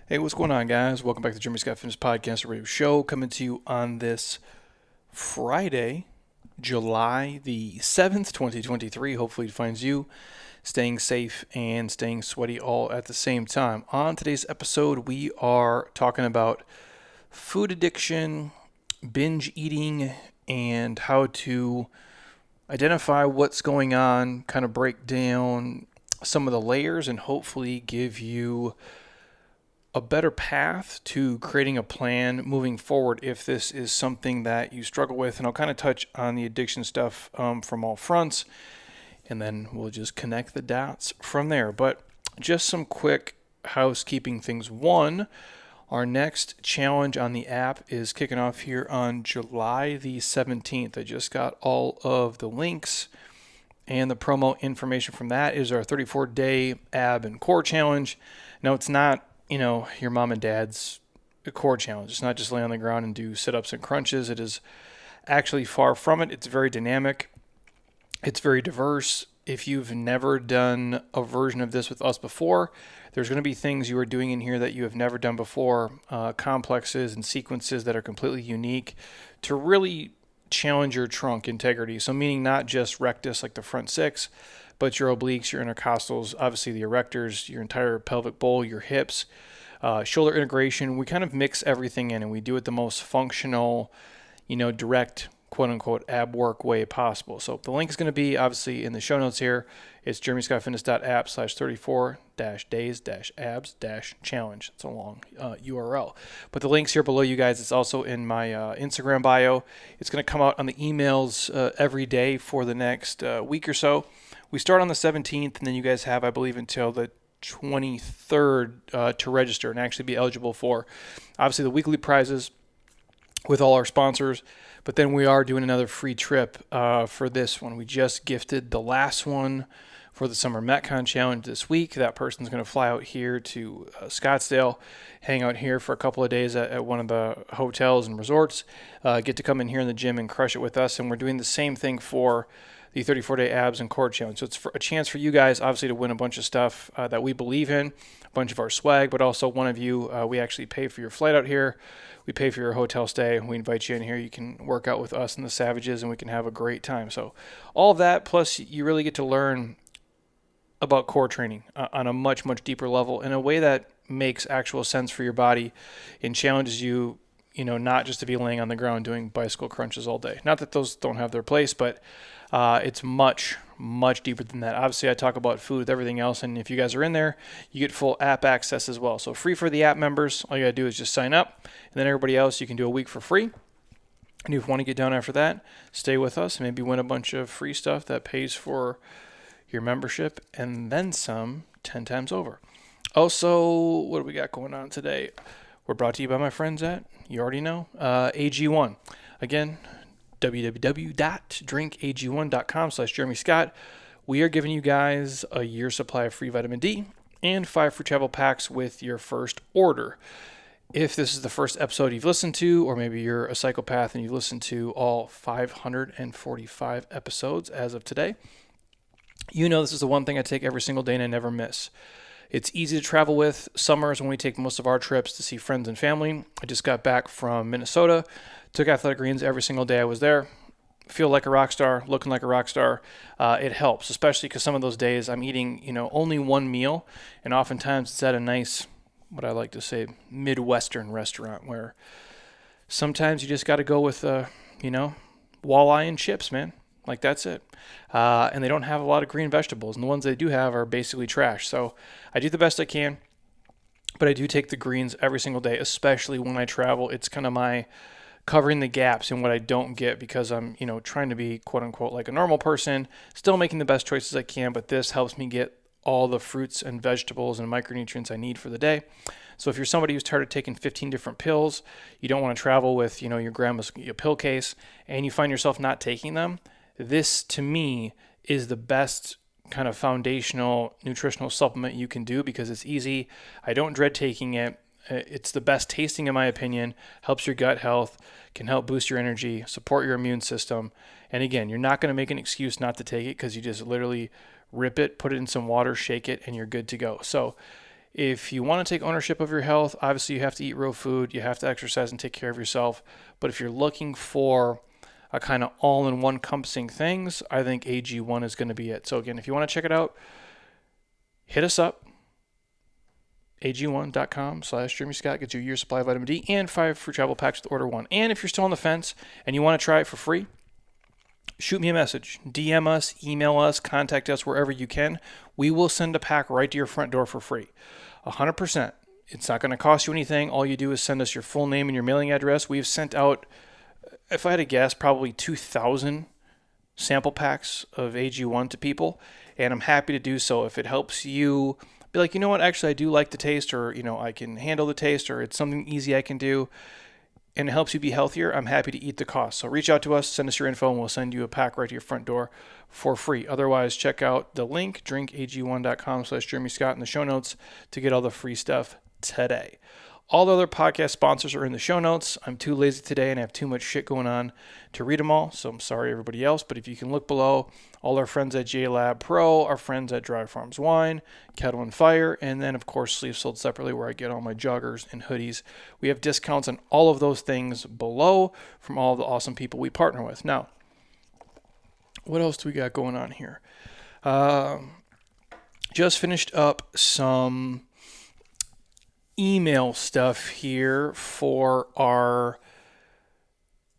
Hey, what's going on, guys? Welcome back to the Jeremy Scott Fitness Podcast Radio Show, coming to you on this Friday, July the 7th, 2023. Hopefully, it finds you staying safe and staying sweaty all at the same time. On today's episode, we are talking about food addiction, binge eating, and how to identify what's going on, kind of break down some of the layers, and hopefully give you a better path to creating a plan moving forward if this is something that you struggle with. And I'll kind of touch on the addiction stuff from all fronts, and then we'll just connect the dots from there. But just some quick housekeeping things. One, our next challenge on the app is kicking off here on July the 17th. I just got all of the links and the promo information from that. Is our 34-day ab and core challenge. Now, it's not your mom and dad's core challenge. It's not just lay on the ground and do sit-ups and crunches. It is actually far from it. It's very dynamic. It's very diverse. If you've never done a version of this with us before, there's going to be things you are doing in here that you have never done before, complexes and sequences that are completely unique to really challenge your trunk integrity. So meaning not just rectus like the front six, but your obliques, your intercostals, obviously the erectors, your entire pelvic bowl, your hips, shoulder integration. We kind of mix everything in and we do it the most functional, direct, quote unquote, ab work way possible. So the link is going to be obviously in the show notes here. It's jeremyscottfitness.app/34-days-abs-challenge. It's a long URL. But the link's here below you guys. It's also in my Instagram bio. It's going to come out on the emails every day for the next week or so. We start on the 17th, and then you guys have, I believe, until the 23rd to register and actually be eligible for, obviously, the weekly prizes with all our sponsors. But then we are doing another free trip for this one. We just gifted the last one for the Summer Metcon Challenge this week. That person's going to fly out here to Scottsdale, hang out here for a couple of days at one of the hotels and resorts, get to come in here in the gym and crush it with us. And we're doing the same thing for the 34-day abs and core challenge. So it's a chance for you guys, obviously, to win a bunch of stuff that we believe in, a bunch of our swag, but also one of you, we actually pay for your flight out here. We pay for your hotel stay. We invite you in here. You can work out with us and the Savages, and we can have a great time. So all of that, plus you really get to learn about core training on a much, much deeper level in a way that makes actual sense for your body and challenges you, not just to be laying on the ground doing bicycle crunches all day. Not that those don't have their place, but it's much, much deeper than that. Obviously, I talk about food with everything else, and if you guys are in there, you get full app access as well. So free for the app members. All you got to do is just sign up, and then everybody else, you can do a week for free. And if you want to get down after that, stay with us and maybe win a bunch of free stuff that pays for your membership and then some 10 times over. Also, what do we got going on today? We're brought to you by my friends at, you already know, AG1. Again, www.drinkag1.com/Jeremy Scott. We are giving you guys a year's supply of free vitamin D and 5 free travel packs with your first order. If this is the first episode you've listened to, or maybe you're a psychopath and you've listened to all 545 episodes as of today, you know this is the one thing I take every single day and I never miss. It's easy to travel with. Summer is when we take most of our trips to see friends and family. I just got back from Minnesota, took Athletic Greens every single day I was there. Feel like a rock star, looking like a rock star. It helps, especially because some of those days I'm eating, only one meal, and oftentimes it's at a nice, what I like to say, Midwestern restaurant where sometimes you just got to go with, walleye and chips, man. Like, that's it. And they don't have a lot of green vegetables. And the ones they do have are basically trash. So I do the best I can. But I do take the greens every single day, especially when I travel. It's kind of my covering the gaps in what I don't get because I'm, trying to be, quote unquote, like a normal person, still making the best choices I can. But this helps me get all the fruits and vegetables and micronutrients I need for the day. So if you're somebody who's started taking 15 different pills, you don't want to travel with, your grandma's pill case, and you find yourself not taking them, this, to me, is the best kind of foundational nutritional supplement you can do because it's easy. I don't dread taking it. It's the best tasting, in my opinion, helps your gut health, can help boost your energy, support your immune system. And again, you're not going to make an excuse not to take it because you just literally rip it, put it in some water, shake it, and you're good to go. So If you want to take ownership of your health, obviously you have to eat real food, you have to exercise and take care of yourself. But if you're looking for a kind of all-in-one encompassing things, I think AG1 is going to be it. So again, if you want to check it out, hit us up. ag1.com/JeremyScott gets you a year's supply of vitamin D and 5 free travel packs with order 1. And if you're still on the fence and you want to try it for free, shoot me a message, DM us, email us, contact us wherever you can. We will send a pack right to your front door for free. 100%. It's not going to cost you anything. All you do is send us your full name and your mailing address. We've sent out, if I had to guess, probably 2,000 sample packs of AG1 to people, and I'm happy to do so. If it helps you be like, you know what, actually I do like the taste, or I can handle the taste, or it's something easy I can do, and it helps you be healthier, I'm happy to eat the cost. So reach out to us, send us your info, and we'll send you a pack right to your front door for free. Otherwise, check out the link, drinkag1.com/JeremyScott in the show notes to get all the free stuff today. All the other podcast sponsors are in the show notes. I'm too lazy today and I have too much shit going on to read them all, so I'm sorry everybody else. But if you can look below, all our friends at JLab Pro, our friends at Dry Farms Wine, Kettle and Fire, and then of course Sleeve Sold Separately, where I get all my joggers and hoodies. We have discounts on all of those things below from all the awesome people we partner with. Now, what else do we got going on here? Just finished up some email stuff here for our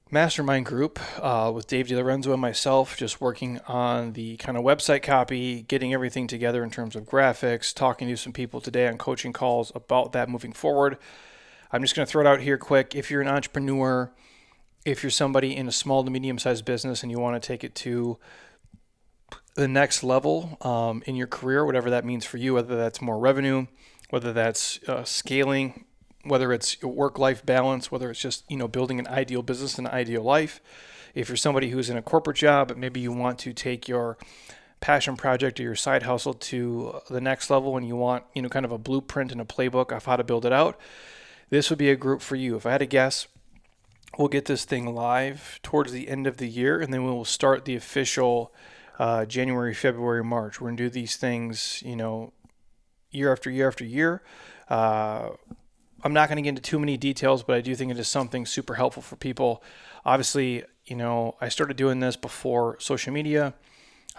mastermind group with Dave DiLorenzo and myself, just working on the kind of website copy, getting everything together in terms of graphics, talking to some people today on coaching calls about that moving forward. I'm just going to throw it out here quick. If you're an entrepreneur, if you're somebody in a small to medium-sized business and you want to take it to the next level in your career, whatever that means for you, whether that's more revenue, whether that's scaling, whether it's work-life balance, whether it's just building an ideal business and an ideal life. If you're somebody who's in a corporate job, but maybe you want to take your passion project or your side hustle to the next level, and you want kind of a blueprint and a playbook of how to build it out, this would be a group for you. If I had to guess, we'll get this thing live towards the end of the year, and then we will start the official January, February, March. We're gonna do these things, year after year after year. I'm not going to get into too many details, but I do think it is something super helpful for people. Obviously, I started doing this before social media.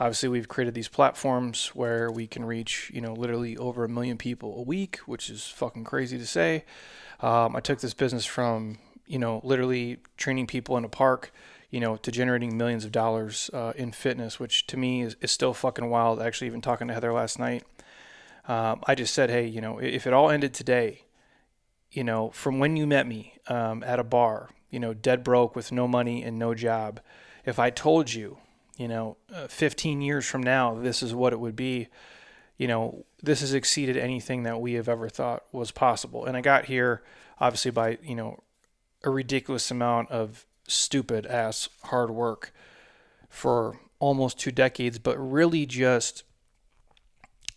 Obviously, we've created these platforms where we can reach, literally over 1 million people a week, which is fucking crazy to say. I took this business from, literally training people in a park, to generating millions of dollars in fitness, which to me is still fucking wild. Actually, even talking to Heather last night, I just said, hey, if it all ended today, from when you met me at a bar, dead broke with no money and no job, if I told you, 15 years from now, this is what it would be, this has exceeded anything that we have ever thought was possible. And I got here, obviously, by, a ridiculous amount of stupid ass hard work for almost 2 decades, but really just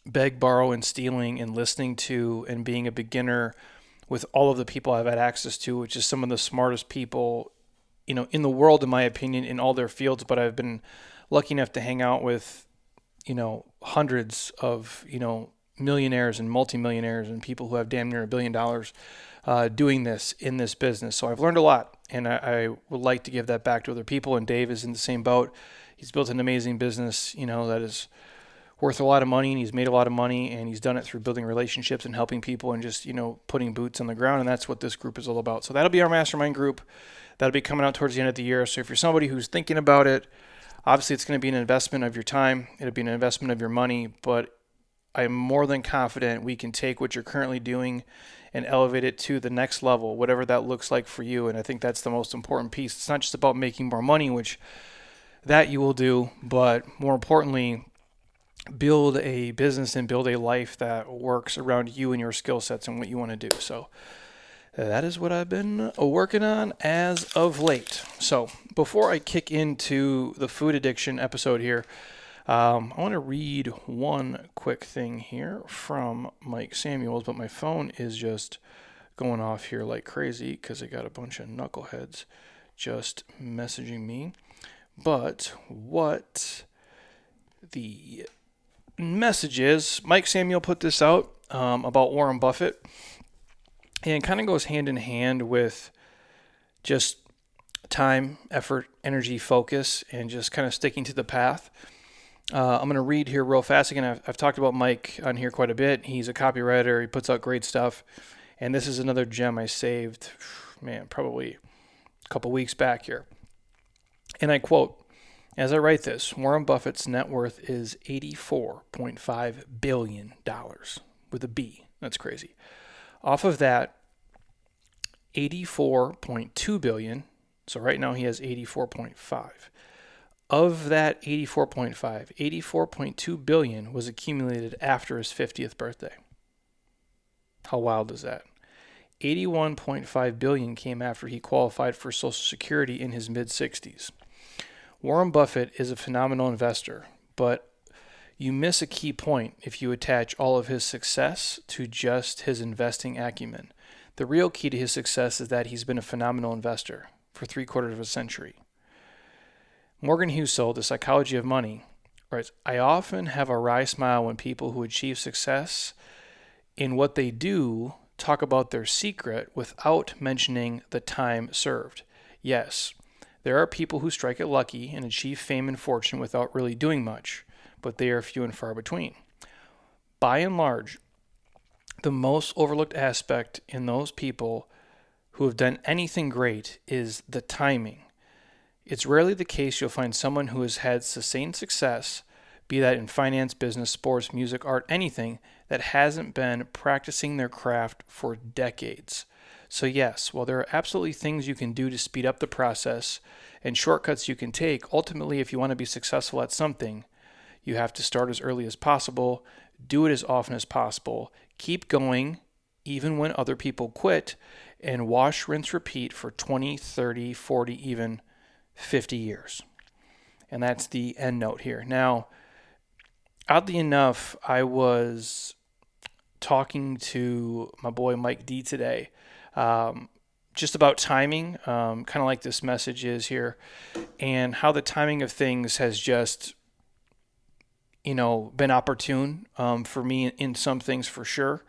beg, borrow, and stealing and listening to and being a beginner with all of the people I've had access to, which is some of the smartest people, in the world, in my opinion, in all their fields. But I've been lucky enough to hang out with, hundreds of, millionaires and multimillionaires and people who have damn near $1 billion doing this in this business. So I've learned a lot, and I would like to give that back to other people. And Dave is in the same boat. He's built an amazing business, that is worth a lot of money, and he's made a lot of money, and he's done it through building relationships and helping people and just, putting boots on the ground. And that's what this group is all about. So that'll be our mastermind group. That'll be coming out towards the end of the year. So if you're somebody who's thinking about it, obviously it's going to be an investment of your time. It'll be an investment of your money, but I'm more than confident we can take what you're currently doing and elevate it to the next level, whatever that looks like for you. And I think that's the most important piece. It's not just about making more money, which that you will do, but more importantly, build a business and build a life that works around you and your skill sets and what you want to do. So that is what I've been working on as of late. So before I kick into the food addiction episode here, I want to read one quick thing here from Mike Samuels, but my phone is just going off here like crazy because I got a bunch of knuckleheads just messaging me. But what the message is, Mike Samuel put this out. about Warren Buffett, and it kind of goes hand in hand with just time, effort, energy, focus, and just kind of sticking to the path. I'm going to read here real fast. Again, I've talked about Mike on here quite a bit. He's a copywriter. He puts out great stuff. And this is another gem I saved, probably a couple weeks back here. And I quote, as I write this, Warren Buffett's net worth is $84.5 billion with a B. That's crazy. Off of that, $84.2 billion. So right now he has 84.5. Of that 84.5, 84.2 billion was accumulated after his 50th birthday. How wild is that? 81.5 billion came after he qualified for Social Security in his mid-60s. Warren Buffett is a phenomenal investor, but you miss a key point if you attach all of his success to just his investing acumen. The real key to his success is that he's been a phenomenal investor for 3/4 of a century. Morgan Housel, The Psychology of Money, writes, I often have a wry smile when people who achieve success in what they do talk about their secret without mentioning the time served. Yes, there are people who strike it lucky and achieve fame and fortune without really doing much, but they are few and far between. By and large, the most overlooked aspect in those people who have done anything great is the timing. It's rarely the case you'll find someone who has had sustained success, be that in finance, business, sports, music, art, anything, that hasn't been practicing their craft for decades. So yes, while there are absolutely things you can do to speed up the process and shortcuts you can take, ultimately if you want to be successful at something, you have to start as early as possible, do it as often as possible, keep going even when other people quit, and wash, rinse, repeat for 20, 30, 40, even 50 years. And that's the end note here. Now, oddly enough, I was talking to my boy Mike D today, just about timing, kind of like this message is here, and how the timing of things has just, been opportune for me in some things for sure.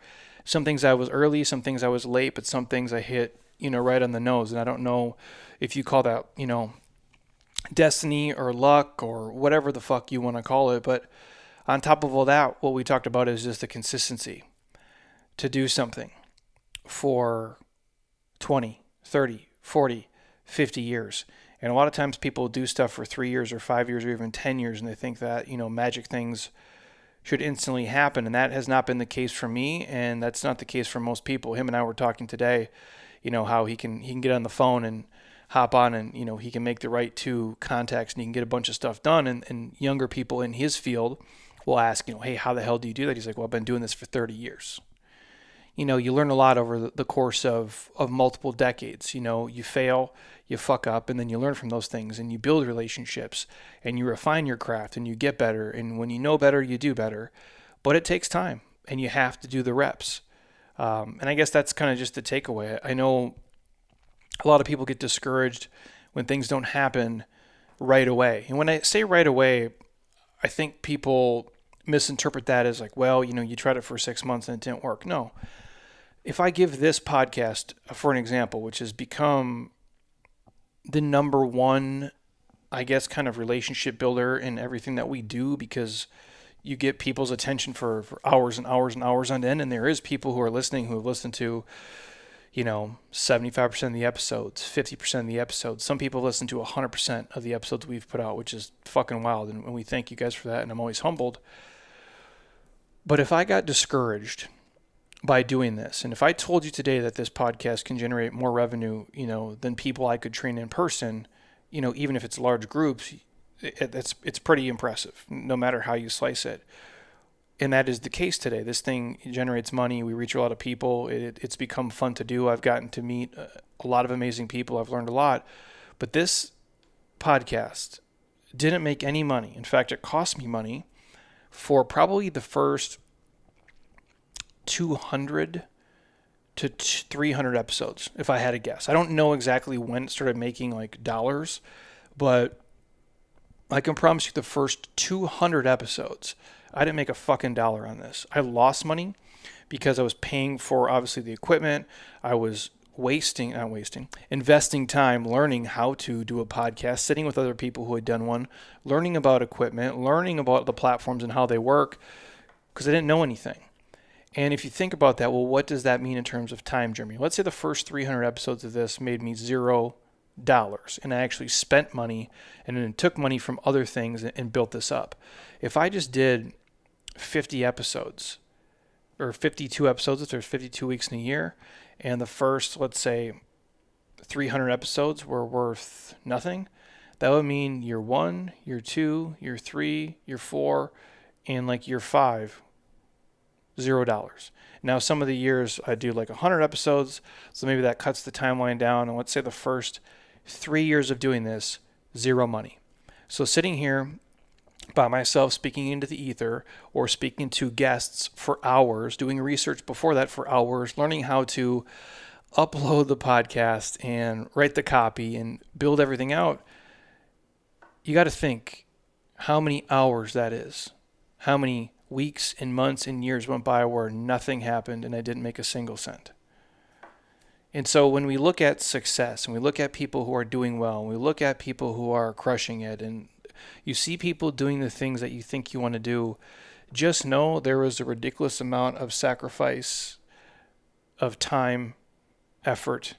Some things I was early, some things I was late, but some things I hit, right on the nose. And I don't know if you call that, destiny or luck or whatever the fuck you want to call it. But on top of all that, what we talked about is just the consistency to do something for 20, 30, 40, 50 years. And a lot of times people do stuff for 3 years or 5 years or even 10 years, and they think that, magic things should instantly happen. And that has not been the case for me, and that's not the case for most people. Him and I were talking today, how he can get on the phone and hop on and, he can make the right two contacts and he can get a bunch of stuff done. And younger people in his field will ask, hey, how the hell do you do that? He's like, well, I've been doing this for 30 years. You learn a lot over the course of multiple decades. You fail, you fuck up, and then you learn from those things, and you build relationships, and you refine your craft, and you get better. And when you know better, you do better. But it takes time, and you have to do the reps. And I guess that's kind of just the takeaway. I know a lot of people get discouraged when things don't happen right away. And when I say right away, I think people misinterpret that as like, well, you tried it for 6 months and it didn't work. No. If I give this podcast for an example, which has become the number one, I guess, kind of relationship builder in everything that we do, because you get people's attention for hours and hours and hours on end. And there is people who are listening who have listened to, 75% of the episodes, 50% of the episodes. Some people listen to 100% of the episodes we've put out, which is fucking wild. And we thank you guys for that. And I'm always humbled. But if I got discouraged by doing this, and if I told you today that this podcast can generate more revenue, than people I could train in person, even if it's large groups, it's pretty impressive, no matter how you slice it. And that is the case today. This thing generates money. We reach a lot of people. It's become fun to do. I've gotten to meet a lot of amazing people. I've learned a lot. But this podcast didn't make any money. In fact, it cost me money for probably the first 200 to 300 episodes, if I had to guess. I don't know exactly when it started making like dollars, but I can promise you the first 200 episodes, I didn't make a fucking dollar on this. I lost money because I was paying for obviously the equipment. I was investing time learning how to do a podcast, sitting with other people who had done one, learning about equipment, learning about the platforms and how they work, because I didn't know anything. And if you think about that, well, what does that mean in terms of time, Jeremy? Let's say the first 300 episodes of this made me $0, and I actually spent money and then took money from other things and built this up. If I just did 50 episodes or 52 episodes, if there's 52 weeks in a year, and the first, let's say, 300 episodes were worth nothing, that would mean year 1, year 2, year 3, year 4, and like year 5, $0. Now, some of the years I do like 100 episodes, so maybe that cuts the timeline down. And let's say the first 3 years of doing this, $0 money. So sitting here by myself, speaking into the ether or speaking to guests for hours, doing research before that for hours, learning how to upload the podcast and write the copy and build everything out, you got to think how many hours that is, how many weeks and months and years went by where nothing happened and I didn't make a single cent. And so when we look at success and we look at people who are doing well, and we look at people who are crushing it, and you see people doing the things that you think you want to do, just know there was a ridiculous amount of sacrifice of time, effort,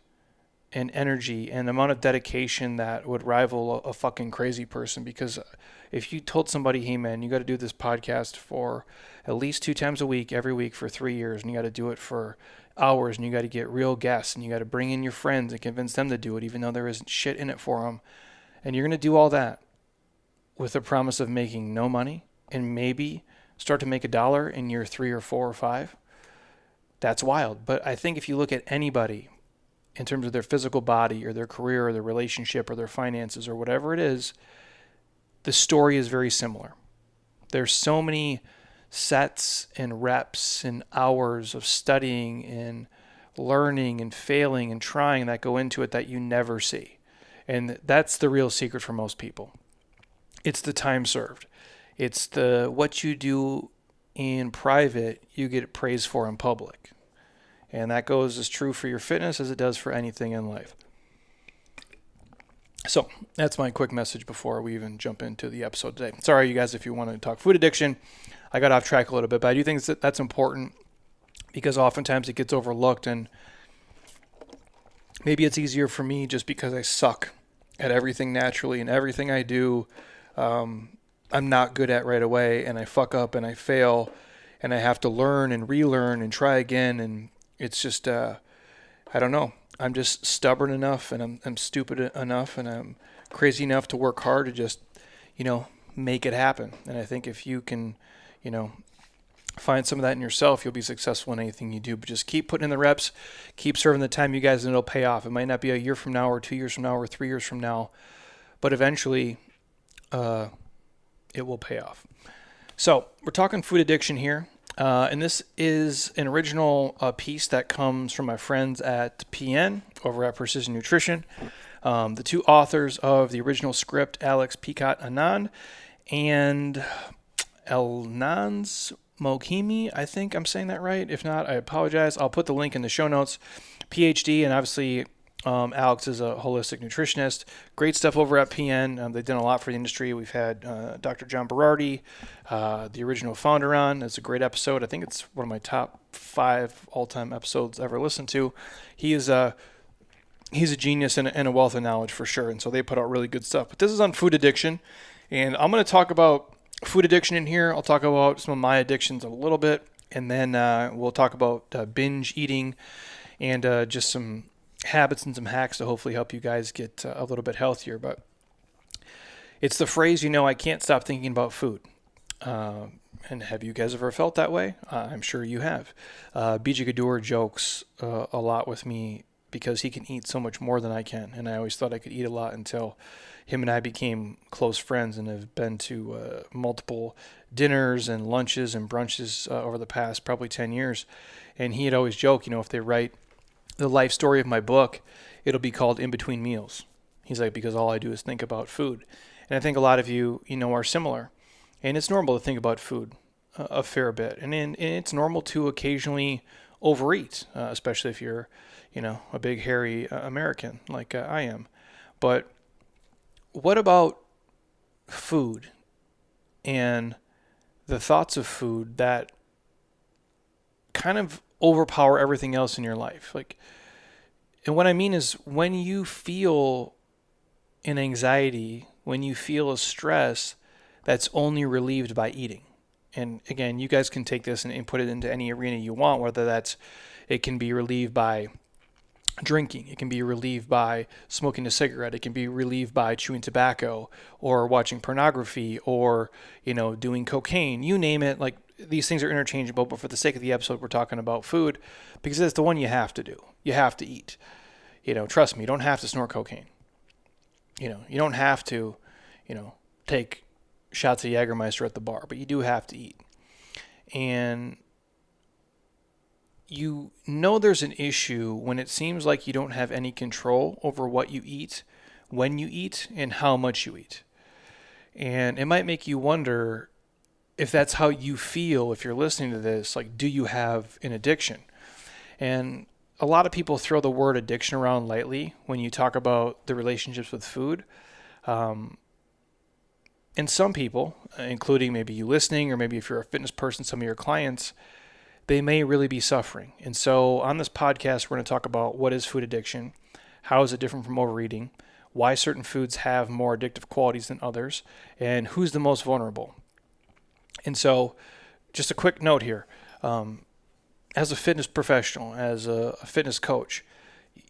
and energy, and amount of dedication that would rival a fucking crazy person. Because if you told somebody, hey man, you got to do this podcast for at least 2 times a week, every week for 3 years, and you got to do it for hours, and you got to get real guests, and you got to bring in your friends and convince them to do it, even though there isn't shit in it for them, and you're going to do all that with the promise of making no money and maybe start to make $1 in year 3 or 4 or 5, that's wild. But I think if you look at anybody in terms of their physical body or their career or their relationship or their finances or whatever it is, the story is very similar. There's so many sets and reps and hours of studying and learning and failing and trying that go into it that you never see. And that's the real secret for most people. It's the time served. It's the what you do in private, you get praise for in public. And that goes as true for your fitness as it does for anything in life. So that's my quick message before we even jump into the episode today. Sorry, you guys, if you want to talk food addiction. I got off track a little bit, but I do think that's important because oftentimes it gets overlooked, and maybe it's easier for me just because I suck at everything naturally, and everything I do I'm not good at right away, and I fuck up and I fail, and I have to learn and relearn and try again, and it's just I don't know. I'm just stubborn enough, and I'm stupid enough, and I'm crazy enough to work hard to just, make it happen. And I think if you can, find some of that in yourself, you'll be successful in anything you do. But just keep putting in the reps, keep serving the time, you guys, and it'll pay off. It might not be a year from now or 2 years from now or 3 years from now, but eventually it will pay off. So we're talking food addiction here. And this is an original piece that comes from my friends at PN over at Precision Nutrition. The two authors of the original script, Alex Picot-Annand and Elnaz Moghimi. I think I'm saying that right. If not, I apologize. I'll put the link in the show notes. PhD, and obviously Alex is a holistic nutritionist. Great stuff over at PN. They've done a lot for the industry. We've had Dr. John Berardi, the original founder, on. It's a great episode. I think it's one of my top 5 all-time episodes ever listened to. He's a genius and a wealth of knowledge for sure, and so they put out really good stuff. But this is on food addiction, and I'm going to talk about food addiction in here. I'll talk about some of my addictions a little bit, and then we'll talk about binge eating and just some habits and some hacks to hopefully help you guys get a little bit healthier. But it's the phrase, I can't stop thinking about food. And have you guys ever felt that way? I'm sure you have. BJ Gaddour jokes a lot with me because he can eat so much more than I can. And I always thought I could eat a lot until him and I became close friends and have been to multiple dinners and lunches and brunches over the past probably 10 years. And he had always joked, if they write the life story of my book, it'll be called In Between Meals. He's like, because all I do is think about food. And I think a lot of you, are similar. And it's normal to think about food. a fair bit. And it's normal to occasionally overeat, especially if you're, a big hairy American like I am. But what about food and the thoughts of food that kind of overpower everything else in your life? And what I mean is when you feel an anxiety, when you feel a stress, that's only relieved by eating. And again, you guys can take this and put it into any arena you want, whether it can be relieved by drinking, it can be relieved by smoking a cigarette, it can be relieved by chewing tobacco or watching pornography or, doing cocaine, you name it. Like, these things are interchangeable, but for the sake of the episode, we're talking about food because it's the one you have to do. You have to eat. Trust me, you don't have to snort cocaine. You don't have to, take shots of Jägermeister at the bar, but you do have to eat. And there's an issue when it seems like you don't have any control over what you eat, when you eat, and how much you eat. And it might make you wonder if that's how you feel if you're listening to this. Like, do you have an addiction? And a lot of people throw the word addiction around lightly when you talk about the relationships with food. And some people, including maybe you listening, or maybe if you're a fitness person, some of your clients, they may really be suffering. And so on this podcast, we're going to talk about what is food addiction, how is it different from overeating, why certain foods have more addictive qualities than others, and who's the most vulnerable. And so just a quick note here. As a fitness professional, as a fitness coach,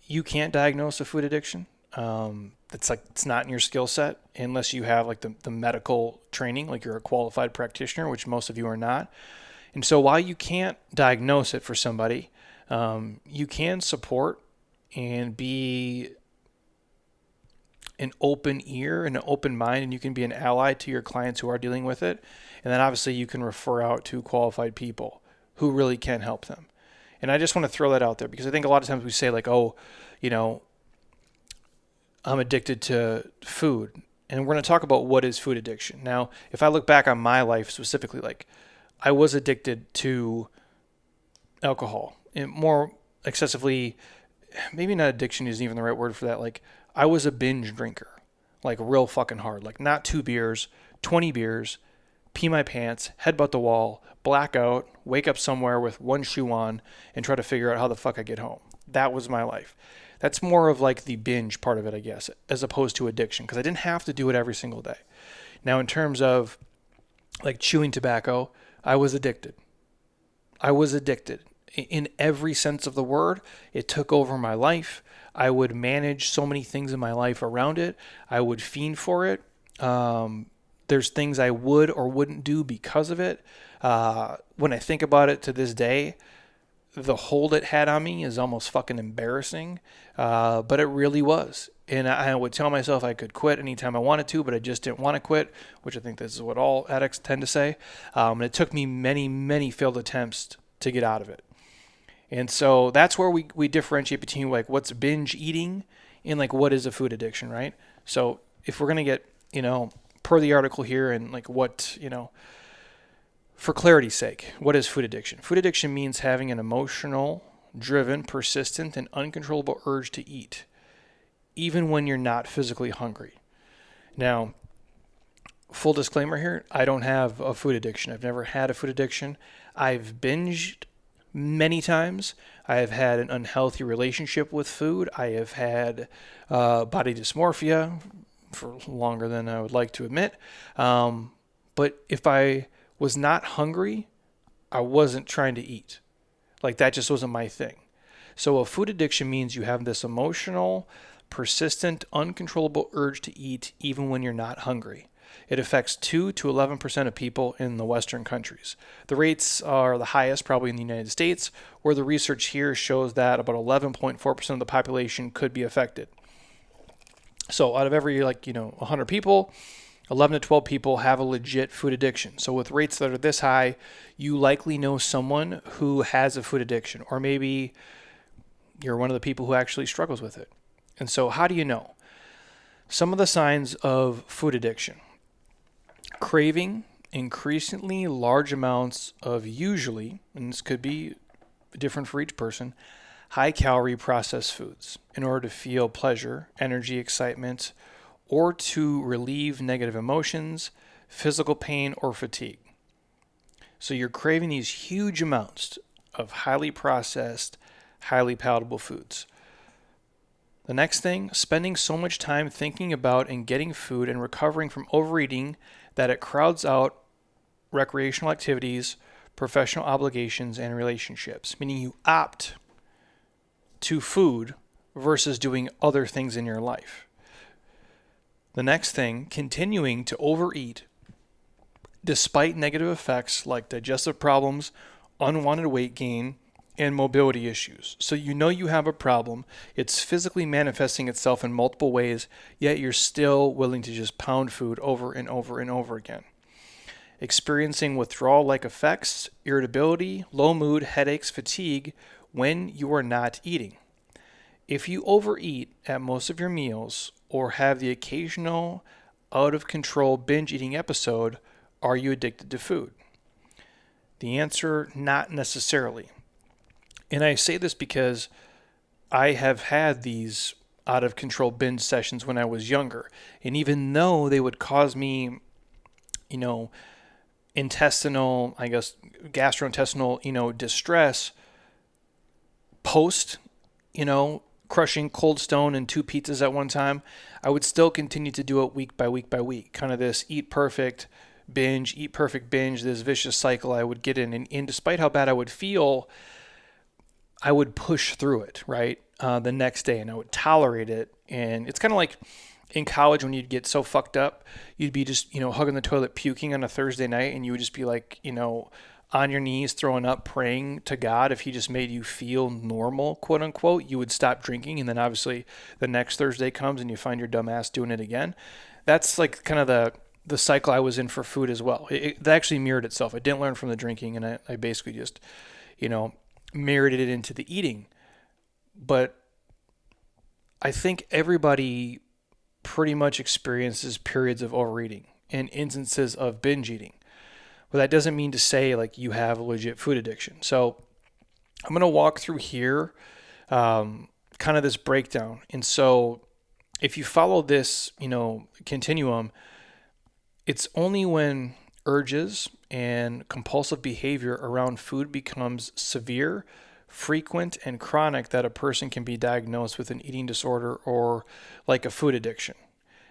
you can't diagnose a food addiction. It's not in your skill set unless you have like the medical training, like you're a qualified practitioner, which most of you are not. And so while you can't diagnose it for somebody, you can support and be an open ear and an open mind, and you can be an ally to your clients who are dealing with it. And then obviously you can refer out to qualified people who really can help them. And I just want to throw that out there because I think a lot of times we say like, I'm addicted to food. And we're going to talk about what is food addiction. Now, if I look back on my life specifically, like I was addicted to alcohol, and more excessively, maybe not addiction isn't even the right word for that. Like I was a binge drinker, like real fucking hard, like not 2 beers, 20 beers, pee my pants, headbutt the wall, blackout, wake up somewhere with one shoe on, and try to figure out how the fuck I get home. That was my life. That's more of like the binge part of it, I guess, as opposed to addiction, because I didn't have to do it every single day. Now, in terms of like chewing tobacco, I was addicted. I was addicted in every sense of the word. It took over my life. I would manage so many things in my life around it. I would fiend for it. There's things I would or wouldn't do because of it. When I think about it to this day, the hold it had on me is almost fucking embarrassing, but it really was. And I would tell myself I could quit anytime I wanted to, but I just didn't want to quit, which I think this is what all addicts tend to say. And it took me many, many failed attempts to get out of it. And so that's where we differentiate between like what's binge eating and like what is a food addiction, right? So if we're going to get, per the article here and like what, for clarity's sake, what is food addiction? Food addiction means having an emotional, driven, persistent, and uncontrollable urge to eat, even when you're not physically hungry. Now, full disclaimer here, I don't have a food addiction. I've never had a food addiction. I've binged many times. I have had an unhealthy relationship with food. I have had body dysmorphia for longer than I would like to admit. But if I was not hungry, I wasn't trying to eat. Like that just wasn't my thing. So a food addiction means you have this emotional, persistent, uncontrollable urge to eat even when you're not hungry. It affects 2 to 11% of people in the Western countries. The rates are the highest probably in the United States, where the research here shows that about 11.4% of the population could be affected. So out of every 100 people, 11 to 12 people have a legit food addiction. So with rates that are this high, you likely know someone who has a food addiction, or maybe you're one of the people who actually struggles with it. And so how do you know? Some of the signs of food addiction: craving increasingly large amounts of usually, and this could be different for each person, high calorie processed foods in order to feel pleasure, energy, excitement, or to relieve negative emotions, physical pain, or fatigue. So you're craving these huge amounts of highly processed, highly palatable foods. The next thing, spending so much time thinking about and getting food and recovering from overeating that it crowds out recreational activities, professional obligations, and relationships, meaning you opt to food versus doing other things in your life. The next thing, continuing to overeat despite negative effects like digestive problems, unwanted weight gain, and mobility issues. So you know you have a problem. It's physically manifesting itself in multiple ways, yet you're still willing to just pound food over and over and over again. Experiencing withdrawal-like effects, irritability, low mood, headaches, fatigue when you are not eating. If you overeat at most of your meals or have the occasional out-of-control binge eating episode, are you addicted to food? The answer, not necessarily. And I say this because I have had these out-of-control binge sessions when I was younger. And even though they would cause me, intestinal, gastrointestinal, distress post, crushing Cold Stone and 2 pizzas at one time, I would still continue to do it week by week by week. Kind of this eat perfect binge, this vicious cycle I would get in. And despite how bad I would feel, I would push through it, right? The next day, and I would tolerate it. And it's kind of like in college when you'd get so fucked up, you'd be just, hugging the toilet, puking on a Thursday night, and you would just be like, on your knees, throwing up, praying to God. If he just made you feel normal, quote unquote, you would stop drinking. And then obviously the next Thursday comes and you find your dumb ass doing it again. That's like kind of the cycle I was in for food as well. It actually mirrored itself. I didn't learn from the drinking, and I basically just, mirrored it into the eating. But I think everybody pretty much experiences periods of overeating and instances of binge eating. But that doesn't mean to say like you have a legit food addiction. So I'm going to walk through here kind of this breakdown. And so if you follow this, continuum, it's only when urges and compulsive behavior around food becomes severe, frequent, and chronic that a person can be diagnosed with an eating disorder or like a food addiction.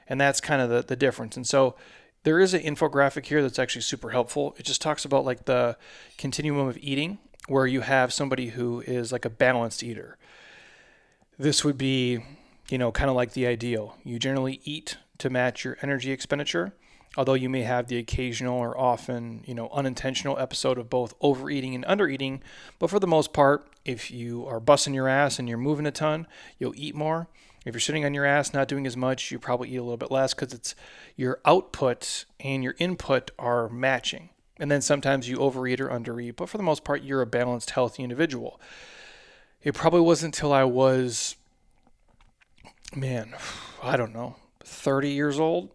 And that's kind of the difference. And so there is an infographic here that's actually super helpful. It just talks about like the continuum of eating, where you have somebody who is like a balanced eater. This would be, kind of like the ideal. You generally eat to match your energy expenditure, although you may have the occasional or often, unintentional episode of both overeating and undereating. But for the most part, if you are busting your ass and you're moving a ton, you'll eat more. If you're sitting on your ass, not doing as much, you probably eat a little bit less because it's your output and your input are matching. And then sometimes you overeat or undereat, but for the most part, you're a balanced, healthy individual. It probably wasn't until I was, 30 years old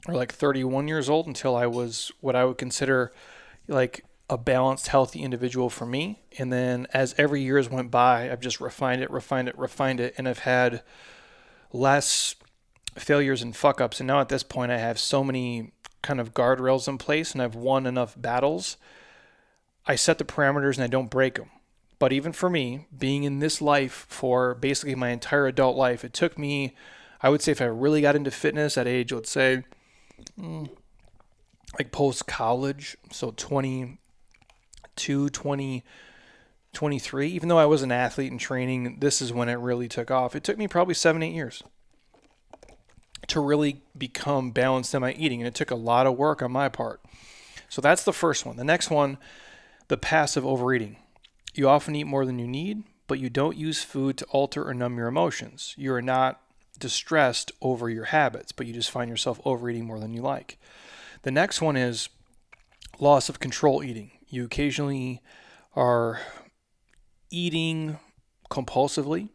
or like 31 years old until I was what I would consider like a balanced, healthy individual for me. And then as every years went by, I've just refined it, and I've had less failures and fuck ups. And now at this point, I have so many kind of guardrails in place, and I've won enough battles. I set the parameters and I don't break them. But even for me, being in this life for basically my entire adult life, it took me, I would say if I really got into fitness at age, let's say, like post-college, so 22, 20, 23, even though I was an athlete in training, this is when it really took off. It took me probably 7-8 years to really become balanced in my eating, and it took a lot of work on my part. So that's the first one. The next one, the passive overeating. You often eat more than you need, but you don't use food to alter or numb your emotions. You are not distressed over your habits, but you just find yourself overeating more than you like. The next one is loss of control eating. You occasionally are eating compulsively,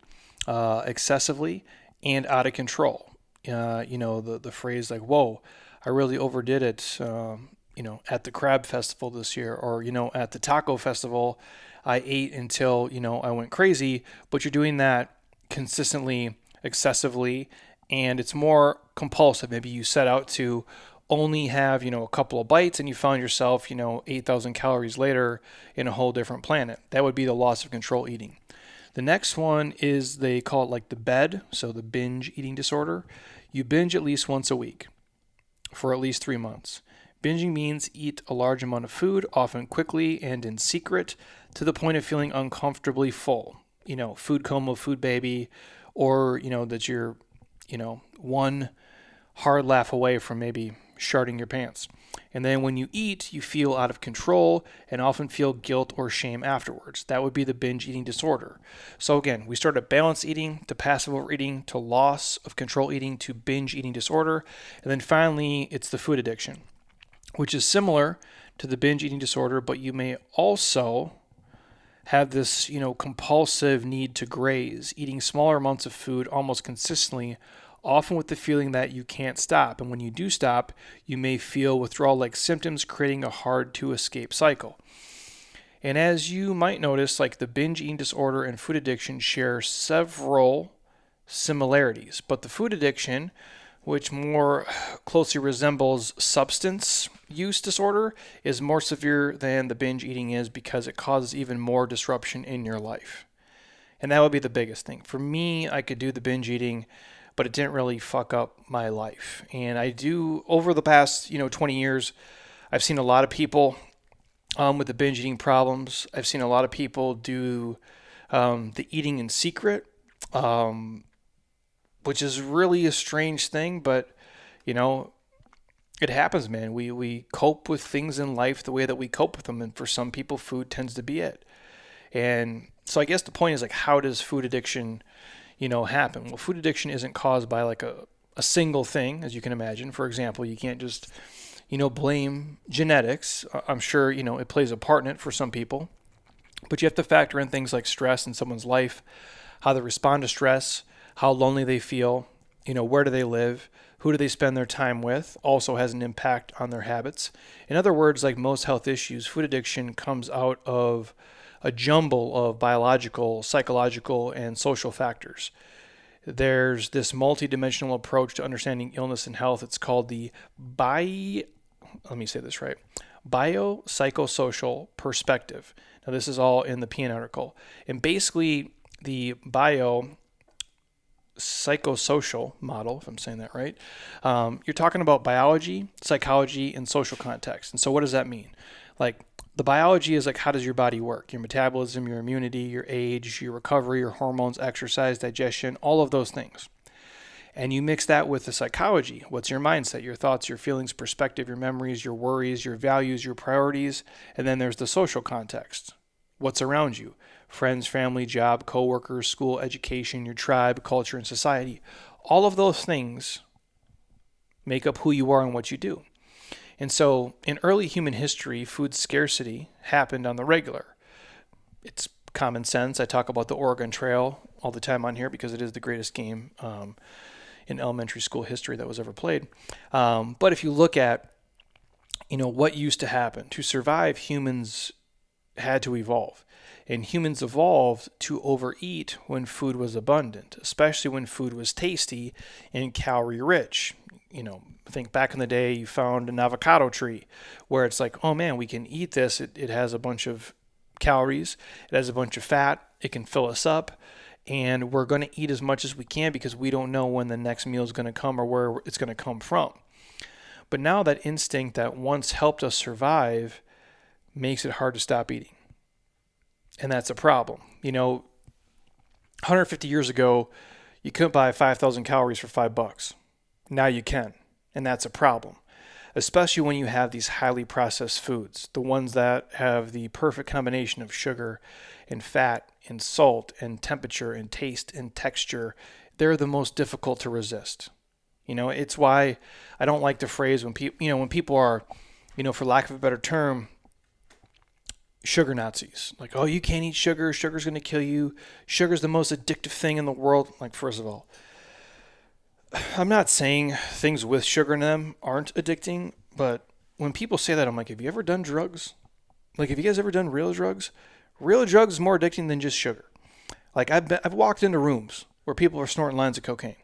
excessively, and out of control. The phrase like, whoa, I really overdid it. at the crab festival this year, or, at the taco festival, I ate until, I went crazy. But you're doing that consistently, excessively, and it's more compulsive. Maybe you set out to only have, a couple of bites, and you found yourself, 8,000 calories later in a whole different planet. That would be the loss of control eating. The next one is, they call it like the BED, so the binge eating disorder. You binge at least once a week for at least 3 months. Binging means eat a large amount of food, often quickly and in secret, to the point of feeling uncomfortably full. Food coma, food baby, or, that you're, one hard laugh away from maybe sharding your pants. And then when you eat, you feel out of control and often feel guilt or shame afterwards. That would be the binge eating disorder. So again, we start at balanced eating to passive overeating to loss of control eating to binge eating disorder. And then finally, it's the food addiction, which is similar to the binge eating disorder, but you may also have this, compulsive need to graze, eating smaller amounts of food almost consistently, often with the feeling that you can't stop. And when you do stop, you may feel withdrawal-like symptoms, creating a hard-to-escape cycle. And as you might notice, like the binge eating disorder and food addiction share several similarities. But the food addiction, which more closely resembles substance use disorder, is more severe than the binge eating is because it causes even more disruption in your life. And that would be the biggest thing. For me, I could do the binge eating, but it didn't really fuck up my life. And I do, over the past, 20 years, I've seen a lot of people with the binge eating problems. I've seen a lot of people do the eating in secret, which is really a strange thing, but, it happens, man. We cope with things in life the way that we cope with them. And for some people, food tends to be it. And so I guess the point is, like, how does food addiction happen? Well, food addiction isn't caused by like a single thing, as you can imagine. For example, you can't just, blame genetics. I'm sure, it plays a part in it for some people, but you have to factor in things like stress in someone's life, how they respond to stress, how lonely they feel, where do they live, who do they spend their time with, also has an impact on their habits. In other words, like most health issues, food addiction comes out of a jumble of biological, psychological, and social factors. There's this multidimensional approach to understanding illness and health. It's called the biopsychosocial perspective. Now, this is all in the PN article. And basically, the biopsychosocial model, if I'm saying that right, you're talking about biology, psychology, and social context. And so what does that mean? Like, the biology is like, how does your body work? Your metabolism, your immunity, your age, your recovery, your hormones, exercise, digestion, all of those things. And you mix that with the psychology. What's your mindset, your thoughts, your feelings, perspective, your memories, your worries, your values, your priorities. And then there's the social context. What's around you? Friends, family, job, coworkers, school, education, your tribe, culture, and society. All of those things make up who you are and what you do. And so in early human history, food scarcity happened on the regular. It's common sense. I talk about the Oregon Trail all the time on here because it is the greatest game in elementary school history that was ever played. But if you look at, what used to happen, to survive, humans had to evolve. And humans evolved to overeat when food was abundant, especially when food was tasty and calorie rich. I think back in the day, you found an avocado tree where it's like, oh man, we can eat this. It has a bunch of calories. It has a bunch of fat. It can fill us up. And we're going to eat as much as we can because we don't know when the next meal is going to come or where it's going to come from. But now that instinct that once helped us survive makes it hard to stop eating. And that's a problem. 150 years ago, you couldn't buy 5,000 calories for $5. Now you can. And that's a problem, especially when you have these highly processed foods, the ones that have the perfect combination of sugar and fat and salt and temperature and taste and texture. They're the most difficult to resist. It's why I don't like the phrase when people are, for lack of a better term, sugar Nazis. Like, oh, you can't eat sugar. Sugar's going to kill you. Sugar's the most addictive thing in the world. Like, first of all, I'm not saying things with sugar in them aren't addicting, but when people say that, I'm like, have you ever done drugs? Like, have you guys ever done real drugs? Real drugs is more addicting than just sugar. Like, I've walked into rooms where people are snorting lines of cocaine.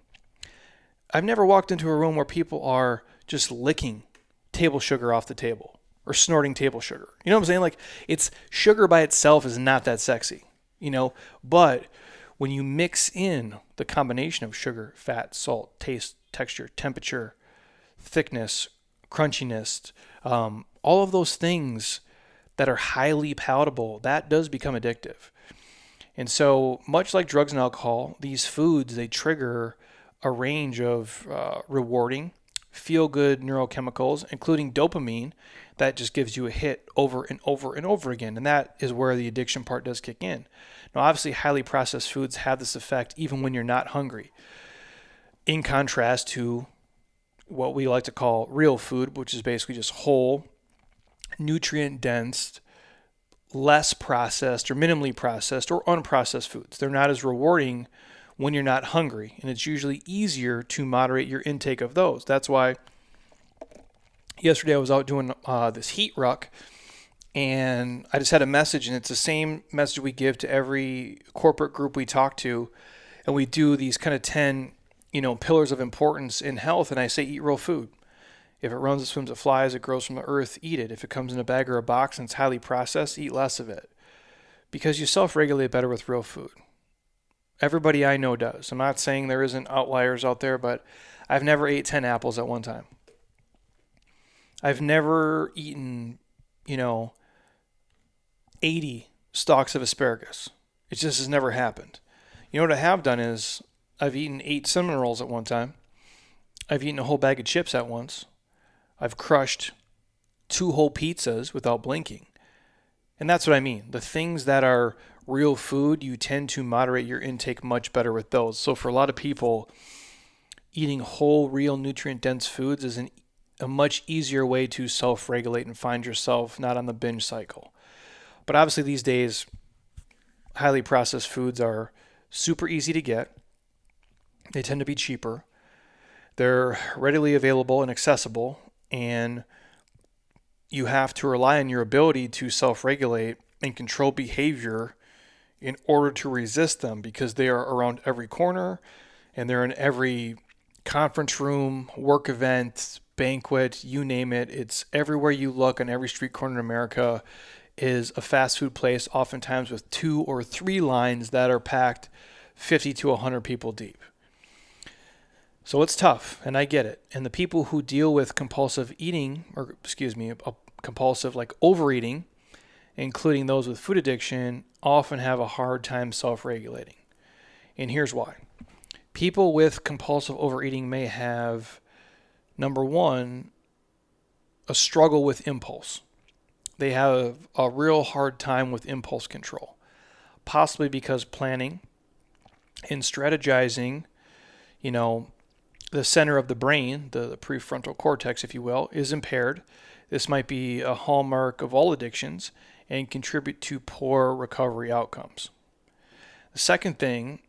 I've never walked into a room where people are just licking table sugar off the table or snorting table sugar. You know what I'm saying? Like, it's sugar by itself is not that sexy, but when you mix in the combination of sugar, fat, salt, taste, texture, temperature, thickness, crunchiness, all of those things that are highly palatable, that does become addictive. And so much like drugs and alcohol, these foods, they trigger a range of rewarding, feel-good neurochemicals, including dopamine, that just gives you a hit over and over and over again. And that is where the addiction part does kick in. Now, obviously, highly processed foods have this effect even when you're not hungry, in contrast to what we like to call real food, which is basically just whole, nutrient-dense, less processed or minimally processed or unprocessed foods. They're not as rewarding when you're not hungry, and it's usually easier to moderate your intake of those. That's why yesterday I was out doing this heat ruck, and I just had a message, and it's the same message we give to every corporate group we talk to, and we do these kind of 10 pillars of importance in health, and I say eat real food. If it runs, it swims, it flies, it grows from the earth, eat it. If it comes in a bag or a box and it's highly processed, eat less of it. Because you self-regulate better with real food. Everybody I know does. I'm not saying there isn't outliers out there, but I've never ate 10 apples at one time. I've never eaten, 80 stalks of asparagus. It just has never happened. You know what I have done is I've eaten 8 cinnamon rolls at one time. I've eaten a whole bag of chips at once. I've crushed 2 whole pizzas without blinking. And that's what I mean. The things that are real food, you tend to moderate your intake much better with those. So for a lot of people, eating whole, real, nutrient-dense foods is a much easier way to self-regulate and find yourself not on the binge cycle. But obviously these days, highly processed foods are super easy to get. They tend to be cheaper. They're readily available and accessible, and you have to rely on your ability to self-regulate and control behavior in order to resist them, because they are around every corner and they're in every conference room, work event, banquet, you name it. It's everywhere you look. On every street corner in America is a fast food place, oftentimes with 2 or 3 lines that are packed 50 to 100 people deep. So it's tough, and I get it. And the people who deal with compulsive eating, compulsive like overeating, including those with food addiction, often have a hard time self-regulating. And here's why. People with compulsive overeating may have, number one, a struggle with impulse. They have a real hard time with impulse control, possibly because planning and strategizing, the center of the brain, the prefrontal cortex, if you will, is impaired. This might be a hallmark of all addictions and contribute to poor recovery outcomes. The second thing,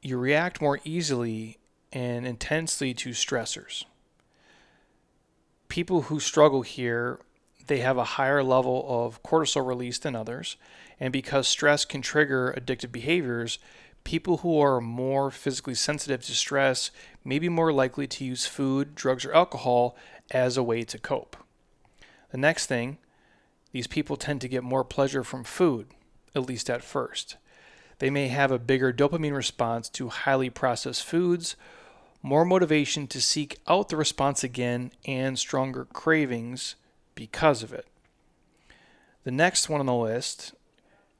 you react more easily and intensely to stressors. People who struggle here, they have a higher level of cortisol release than others, and because stress can trigger addictive behaviors, people who are more physically sensitive to stress may be more likely to use food, drugs, or alcohol as a way to cope. The next thing, these people tend to get more pleasure from food, at least at first. They may have a bigger dopamine response to highly processed foods, more motivation to seek out the response again, and stronger cravings because of it. The next one on the list,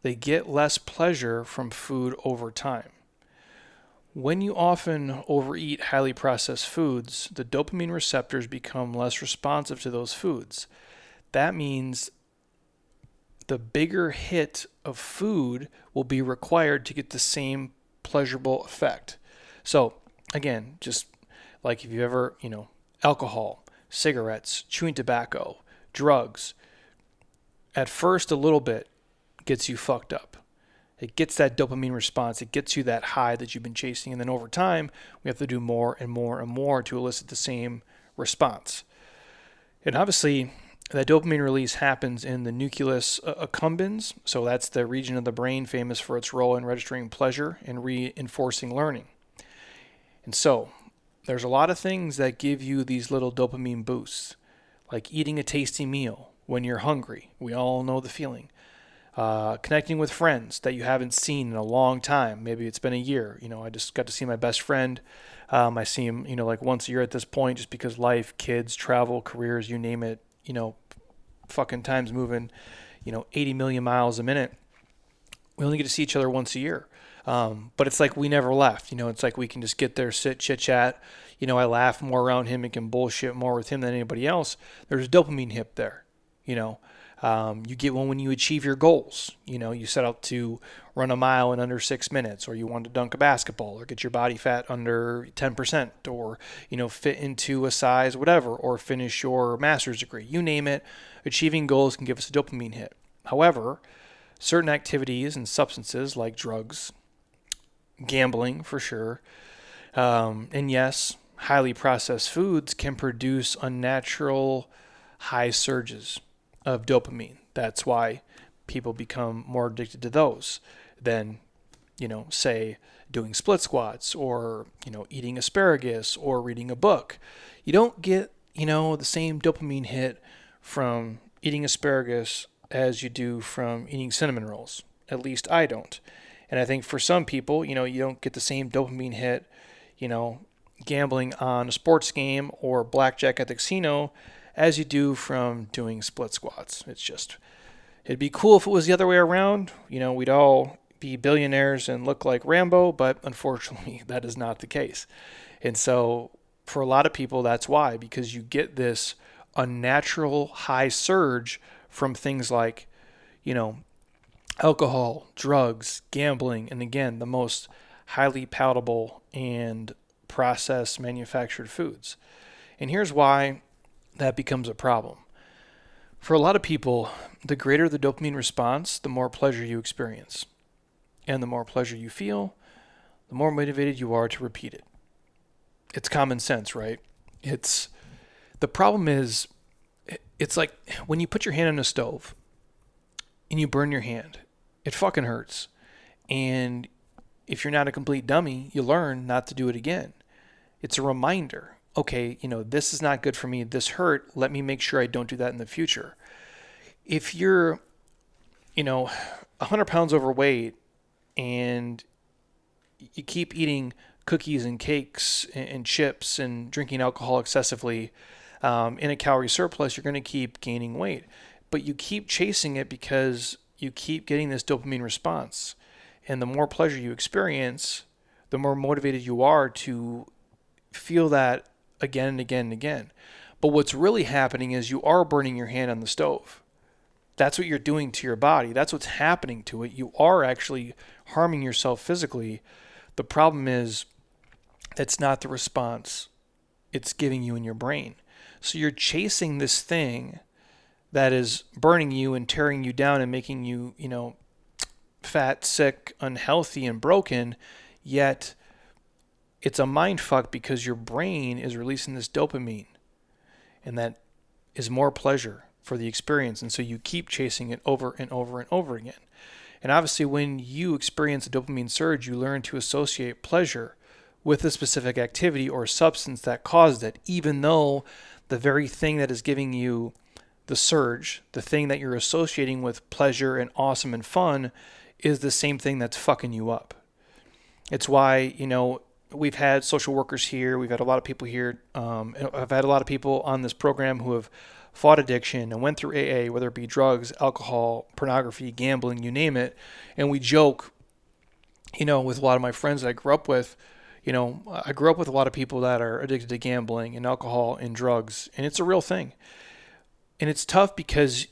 they get less pleasure from food over time. When you often overeat highly processed foods, the dopamine receptors become less responsive to those foods. That means the bigger hit of food will be required to get the same pleasurable effect. So again, just like if you ever, alcohol, cigarettes, chewing tobacco, drugs, at first a little bit gets you fucked up. It gets that dopamine response. It gets you that high that you've been chasing. And then over time, we have to do more and more and more to elicit the same response. And obviously, that dopamine release happens in the nucleus accumbens. So that's the region of the brain famous for its role in registering pleasure and reinforcing learning. And so there's a lot of things that give you these little dopamine boosts, like eating a tasty meal when you're hungry. We all know the feeling. Connecting with friends that you haven't seen in a long time. Maybe it's been a year. I just got to see my best friend. I see him, like once a year at this point, just because life, kids, travel, careers, you name it, fucking time's moving, 80 million miles a minute. We only get to see each other once a year. But it's like we never left. It's like we can just get there, sit, chit chat. I laugh more around him and can bullshit more with him than anybody else. There's a dopamine hit there. You get one when you achieve your goals. You set out to run a mile in under 6 minutes, or you want to dunk a basketball, or get your body fat under 10%, or, fit into a size whatever, or finish your master's degree. You name it, achieving goals can give us a dopamine hit. However, certain activities and substances like drugs, gambling for sure, and yes, highly processed foods can produce unnatural high surges of dopamine. That's why people become more addicted to those than, say, doing split squats or, eating asparagus or reading a book. You don't get, the same dopamine hit from eating asparagus as you do from eating cinnamon rolls. At least I don't. And I think for some people, you don't get the same dopamine hit, gambling on a sports game or blackjack at the casino as you do from doing split squats. It'd be cool if it was the other way around. We'd all be billionaires and look like Rambo, but unfortunately that is not the case. And so for a lot of people, that's why, because you get this unnatural high surge from things like, alcohol, drugs, gambling, and again, the most highly palatable and processed manufactured foods. And here's why that becomes a problem. For a lot of people, the greater the dopamine response, the more pleasure you experience. And the more pleasure you feel, the more motivated you are to repeat it. It's common sense, right? The problem is, it's like when you put your hand on a stove and you burn your hand, it fucking hurts. And if you're not a complete dummy, you learn not to do it again. It's a reminder. Okay, this is not good for me. This hurt. Let me make sure I don't do that in the future. If you're, 100 pounds overweight and you keep eating cookies and cakes and chips and drinking alcohol excessively in a calorie surplus, you're going to keep gaining weight. But you keep chasing it because you keep getting this dopamine response. And the more pleasure you experience, the more motivated you are to feel that again and again and again. But what's really happening is you are burning your hand on the stove. That's what you're doing to your body. That's what's happening to it. You are actually harming yourself physically. The problem is that's not the response it's giving you in your brain. So you're chasing this thing that is burning you and tearing you down and making you, fat, sick, unhealthy, and broken, yet it's a mind fuck because your brain is releasing this dopamine, and that is more pleasure for the experience. And so you keep chasing it over and over and over again. And obviously when you experience a dopamine surge, you learn to associate pleasure with a specific activity or substance that caused it, even though the very thing that is giving you the surge, the thing that you're associating with pleasure and awesome and fun, is the same thing that's fucking you up. It's why, we've had social workers here. We've had a lot of people here. I've had a lot of people on this program who have fought addiction and went through AA, whether it be drugs, alcohol, pornography, gambling, you name it. And we joke, with a lot of my friends that I grew up with, I grew up with a lot of people that are addicted to gambling and alcohol and drugs, and it's a real thing. And it's tough because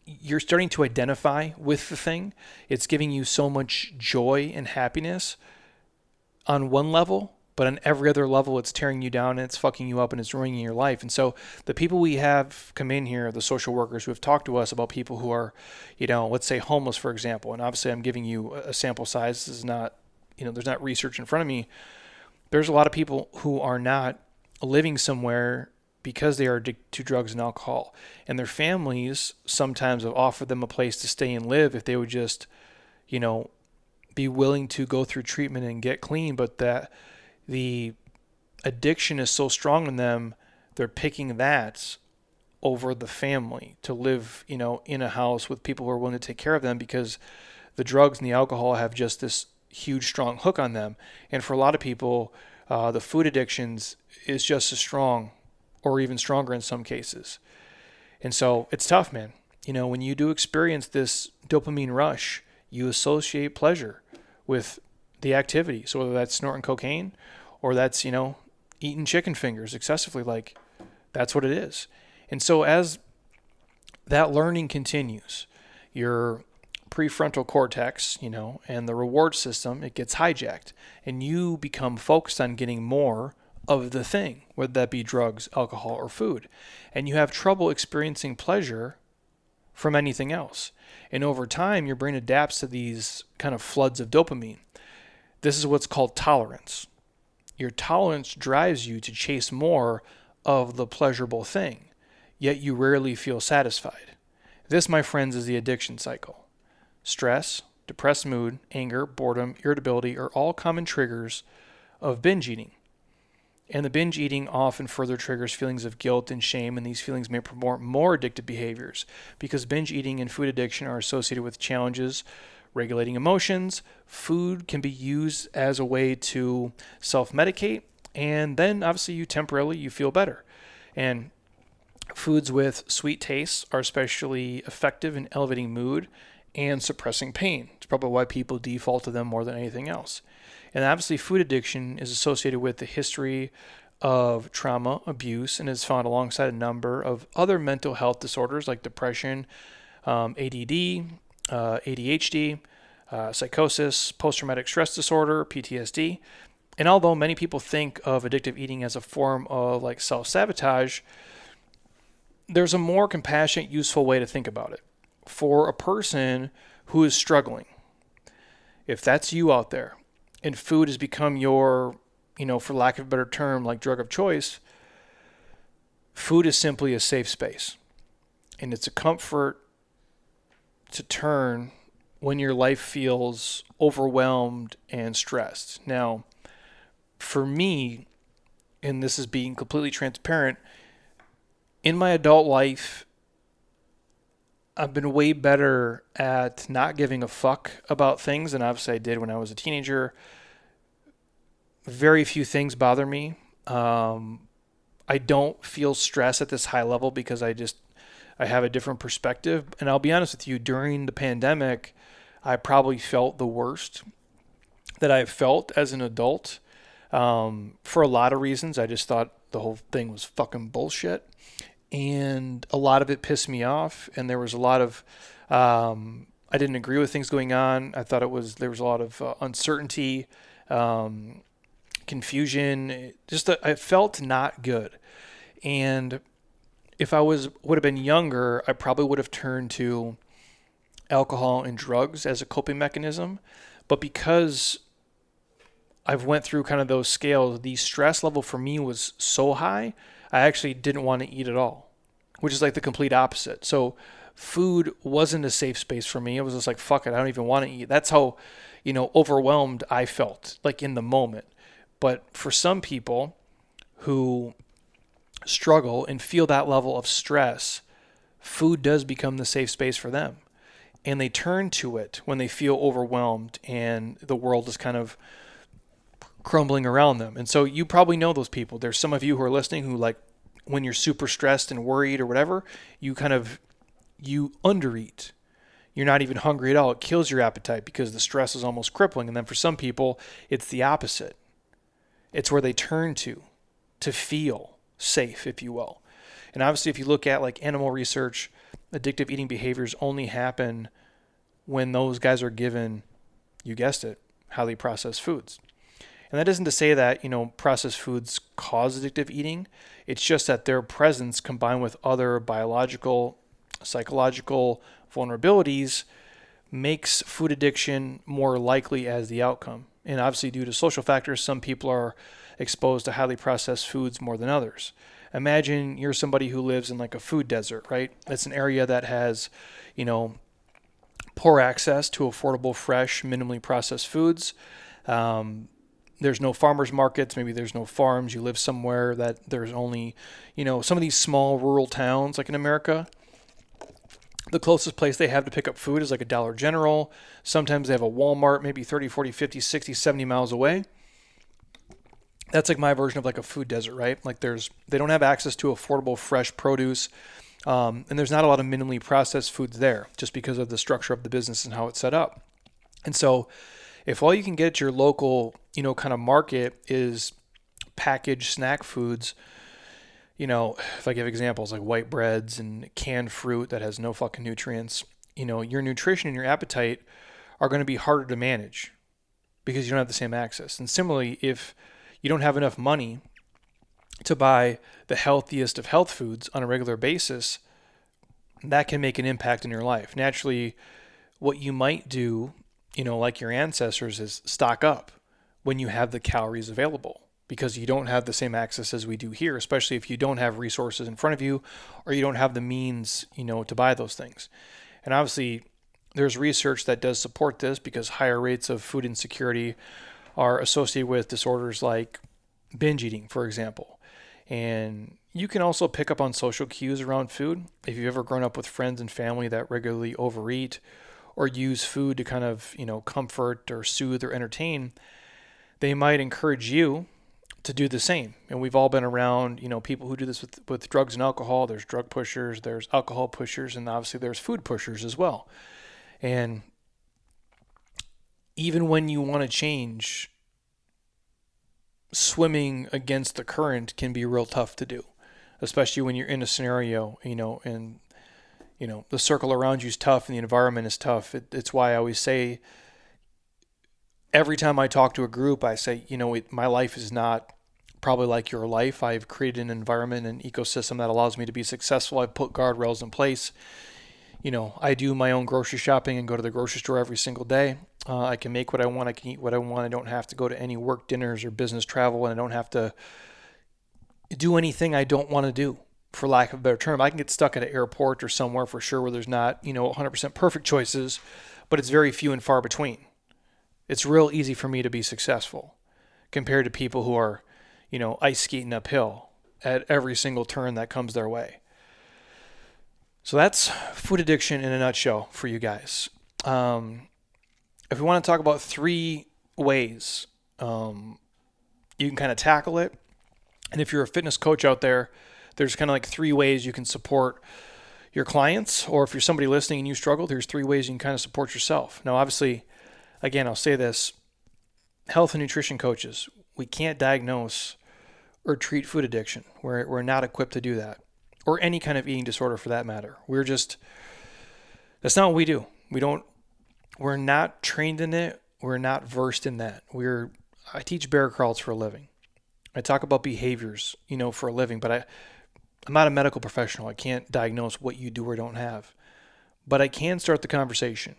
you're starting to identify with the thing. It's giving you so much joy and happiness on one level, but on every other level, it's tearing you down and it's fucking you up and it's ruining your life. And so the people we have come in here, the social workers who have talked to us about people who are, let's say homeless, for example, and obviously I'm giving you a sample size. This is not, there's not research in front of me. There's a lot of people who are not living somewhere because they are addicted to drugs and alcohol. And their families sometimes have offered them a place to stay and live if they would just, be willing to go through treatment and get clean, but that the addiction is so strong in them, they're picking that over the family to live, in a house with people who are willing to take care of them, because the drugs and the alcohol have just this huge, strong hook on them. And for a lot of people, the food addictions is just as strong or even stronger in some cases. And so it's tough, man. When you do experience this dopamine rush, you associate pleasure with the activity. So whether that's snorting cocaine or that's, eating chicken fingers excessively, like that's what it is. And so as that learning continues, your prefrontal cortex, and the reward system, it gets hijacked and you become focused on getting more of the thing, whether that be drugs, alcohol, or food. And you have trouble experiencing pleasure from anything else. And over time, your brain adapts to these kind of floods of dopamine. This is what's called tolerance. Your tolerance drives you to chase more of the pleasurable thing, yet you rarely feel satisfied. This, my friends, is the addiction cycle. Stress, depressed mood, anger, boredom, irritability are all common triggers of binge eating. And the binge eating often further triggers feelings of guilt and shame, and these feelings may promote more addictive behaviors because binge eating and food addiction are associated with challenges regulating emotions. Food can be used as a way to self-medicate, and then obviously you feel better. And foods with sweet tastes are especially effective in elevating mood and suppressing pain. It's probably why people default to them more than anything else. And obviously food addiction is associated with the history of trauma, abuse, and is found alongside a number of other mental health disorders like depression, ADD, ADHD, psychosis, post-traumatic stress disorder, PTSD. And although many people think of addictive eating as a form of like self-sabotage, there's a more compassionate, useful way to think about it. For a person who is struggling, if that's you out there, and food has become your, for lack of a better term, like drug of choice, food is simply a safe space. And it's a comfort to turn when your life feels overwhelmed and stressed. Now, for me, and this is being completely transparent, in my adult life, I've been way better at not giving a fuck about things than obviously I did when I was a teenager. Very few things bother me. I don't feel stress at this high level because I have a different perspective. And I'll be honest with you, during the pandemic, I probably felt the worst that I've felt as an adult. For a lot of reasons. I just thought the whole thing was fucking bullshit. And a lot of it pissed me off. And there was a lot of, I didn't agree with things going on. I thought there was a lot of uncertainty, confusion. I felt not good. And if I would have been younger, I probably would have turned to alcohol and drugs as a coping mechanism. But because I've went through kind of those scales, the stress level for me was so high, I actually didn't want to eat at all, which is like the complete opposite. So food wasn't a safe space for me. It was just like, fuck it, I don't even want to eat. That's how, overwhelmed I felt like in the moment. But for some people who struggle and feel that level of stress, food does become the safe space for them. And they turn to it when they feel overwhelmed and the world is kind of crumbling around them. And so you probably know those people. There's some of you who are listening who, like, when you're super stressed and worried or whatever, you undereat. You're not even hungry at all. It kills your appetite because the stress is almost crippling. And then for some people, it's the opposite. It's where they turn to feel safe, if you will. And obviously, if you look at like animal research, addictive eating behaviors only happen when those guys are given, you guessed it, highly processed foods. And that isn't to say that, processed foods cause addictive eating. It's just that their presence combined with other biological, psychological vulnerabilities makes food addiction more likely as the outcome. And obviously due to social factors, some people are exposed to highly processed foods more than others. Imagine you're somebody who lives in like a food desert, right? It's an area that has, poor access to affordable, fresh, minimally processed foods. Um, there's no farmers markets. Maybe there's no farms. You live somewhere that there's only, some of these small rural towns like in America, the closest place they have to pick up food is like a Dollar General. Sometimes they have a Walmart, maybe 30, 40, 50, 60, 70 miles away. That's like my version of like a food desert, right? Like they don't have access to affordable, fresh produce. And there's not a lot of minimally processed foods there just because of the structure of the business and how it's set up. And so if all you can get at your local, kind of market is packaged snack foods, if I give examples like white breads and canned fruit that has no fucking nutrients, your nutrition and your appetite are going to be harder to manage because you don't have the same access. And similarly, if you don't have enough money to buy the healthiest of health foods on a regular basis, that can make an impact in your life. Naturally, what you might do, like your ancestors, is stock up when you have the calories available because you don't have the same access as we do here, especially if you don't have resources in front of you or you don't have the means, to buy those things. And obviously, there's research that does support this because higher rates of food insecurity are associated with disorders like binge eating, for example. And you can also pick up on social cues around food. If you've ever grown up with friends and family that regularly overeat or use food to kind of, comfort or soothe or entertain, they might encourage you to do the same. And we've all been around, people who do this with drugs and alcohol. There's drug pushers, there's alcohol pushers, and obviously there's food pushers as well. And even when you want to change, swimming against the current can be real tough to do, especially when you're in a scenario, and, the circle around you is tough and the environment is tough. It's why I always say, every time I talk to a group, I say, my life is not probably like your life. I've created an environment, an ecosystem that allows me to be successful. I've put guardrails in place. I do my own grocery shopping and go to the grocery store every single day. I can make what I want. I can eat what I want. I don't have to go to any work dinners or business travel, and I don't have to do anything I don't want to do, for lack of a better term. I can get stuck at an airport or somewhere for sure where there's not, 100% perfect choices, but it's very few and far between. It's real easy for me to be successful compared to people who are, ice skating uphill at every single turn that comes their way. So that's food addiction in a nutshell for you guys. If we want to talk about 3 ways you can kind of tackle it, and if you're a fitness coach out there, there's kind of like 3 ways you can support your clients, or if you're somebody listening and you struggle, there's 3 ways you can kind of support yourself. Now, obviously, again, I'll say this, health and nutrition coaches, we can't diagnose or treat food addiction. We're not equipped to do that, or any kind of eating disorder for that matter. That's not what we do. We're not trained in it. We're not versed in that. I teach bear crawls for a living. I talk about behaviors, for a living, but I'm not a medical professional. I can't diagnose what you do or don't have, but I can start the conversation.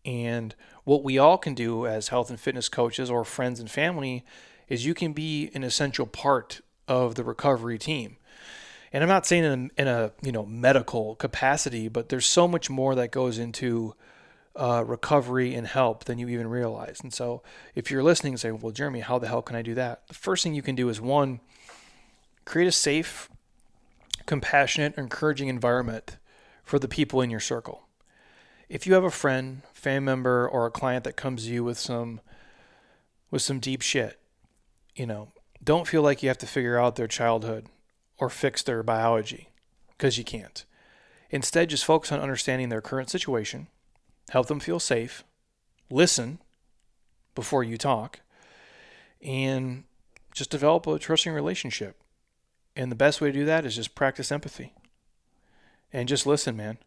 And what we all can do as health and fitness coaches or friends and family is you can be an essential part of the recovery team. And I'm not saying in a medical capacity, but there's so much more that goes into recovery and help than you even realize. And so if you're listening and saying, well, Jeremy, how the hell can I do that? The first thing you can do is, 1, create a safe, compassionate, encouraging environment for the people in your circle. If you have a friend, family member, or a client that comes to you with some deep shit, don't feel like you have to figure out their childhood or fix their biology, because you can't. Instead, just focus on understanding their current situation, help them feel safe, listen before you talk, and just develop a trusting relationship. And the best way to do that is just practice empathy and just listen, man.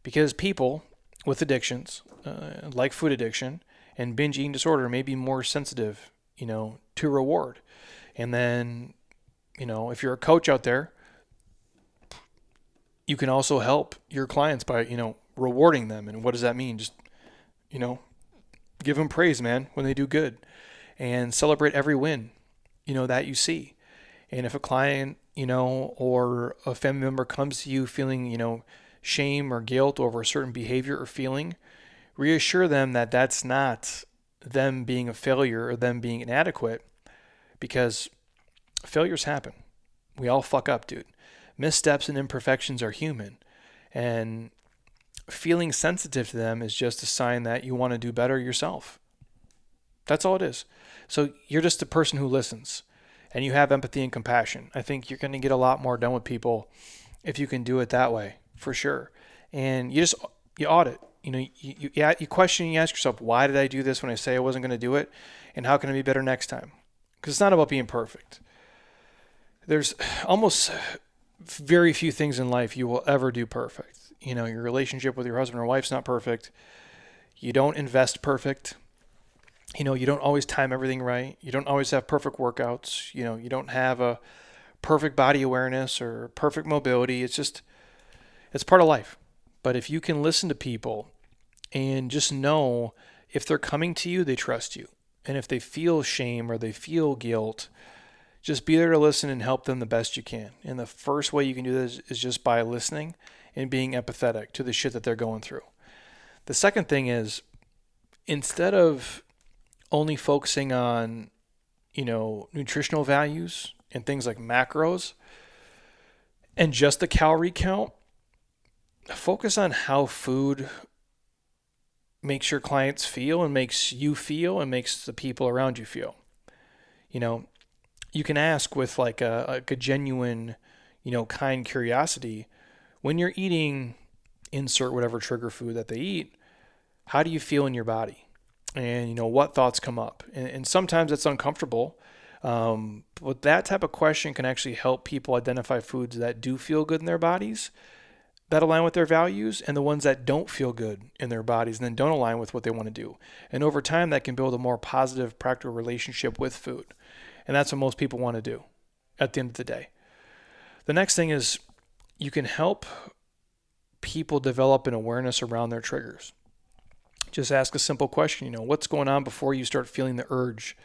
Because people with addictions, like food addiction and binge eating disorder, may be more sensitive, to reward. And then, if you're a coach out there, you can also help your clients by, rewarding them. And what does that mean? Just, give them praise, man, when they do good, and celebrate every win, that you see. And if a client, or a family member comes to you feeling, shame or guilt over a certain behavior or feeling, reassure them that that's not them being a failure or them being inadequate, because failures happen. We all fuck up, dude. Missteps and imperfections are human. And feeling sensitive to them is just a sign that you want to do better yourself. That's all it is. So you're just a person who listens and you have empathy and compassion. I think you're going to get a lot more done with people if you can do it that way, for sure. And you audit. You question, you ask yourself, why did I do this when I say I wasn't going to do it? And how can I be better next time? Because it's not about being perfect. There's almost very few things in life you will ever do perfect. Your relationship with your husband or wife's not perfect. You don't invest perfect. You don't always time everything right. You don't always have perfect workouts. You don't have a perfect body awareness or perfect mobility. It's part of life. But if you can listen to people and just know if they're coming to you, they trust you. And if they feel shame or they feel guilt, just be there to listen and help them the best you can. And the first way you can do this is just by listening and being empathetic to the shit that they're going through. The second thing is, instead of only focusing on, nutritional values and things like macros and just the calorie count, focus on how food makes your clients feel and makes you feel and makes the people around you feel. You can ask with like a genuine, kind curiosity, when you're eating, insert whatever trigger food that they eat, how do you feel in your body? And, what thoughts come up? And sometimes it's uncomfortable. But that type of question can actually help people identify foods that do feel good in their bodies, that align with their values, and the ones that don't feel good in their bodies and then don't align with what they want to do. And over time, that can build a more positive, practical relationship with food. And that's what most people want to do at the end of the day. The next thing is you can help people develop an awareness around their triggers. Just ask a simple question, what's going on before you start feeling the urge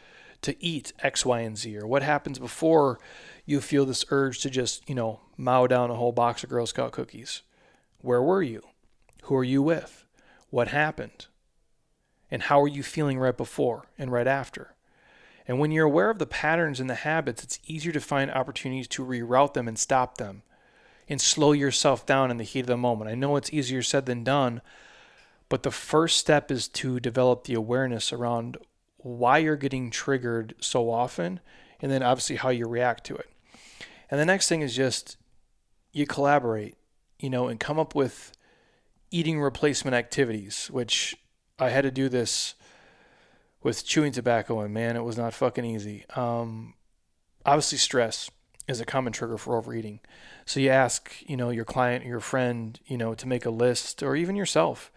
to eat X, Y, and Z? Or what happens before you feel this urge to just, mow down a whole box of Girl Scout cookies? Where were you? Who are you with? What happened? And how are you feeling right before and right after? And when you're aware of the patterns and the habits, it's easier to find opportunities to reroute them and stop them and slow yourself down in the heat of the moment. I know it's easier said than done, but the first step is to develop the awareness around why you're getting triggered so often, and then obviously how you react to it. And the next thing is just you collaborate, and come up with eating replacement activities, which I had to do this with chewing tobacco, and man, it was not fucking easy. Obviously, stress is a common trigger for overeating. So you ask, your client, your friend, to make a list, or even yourself,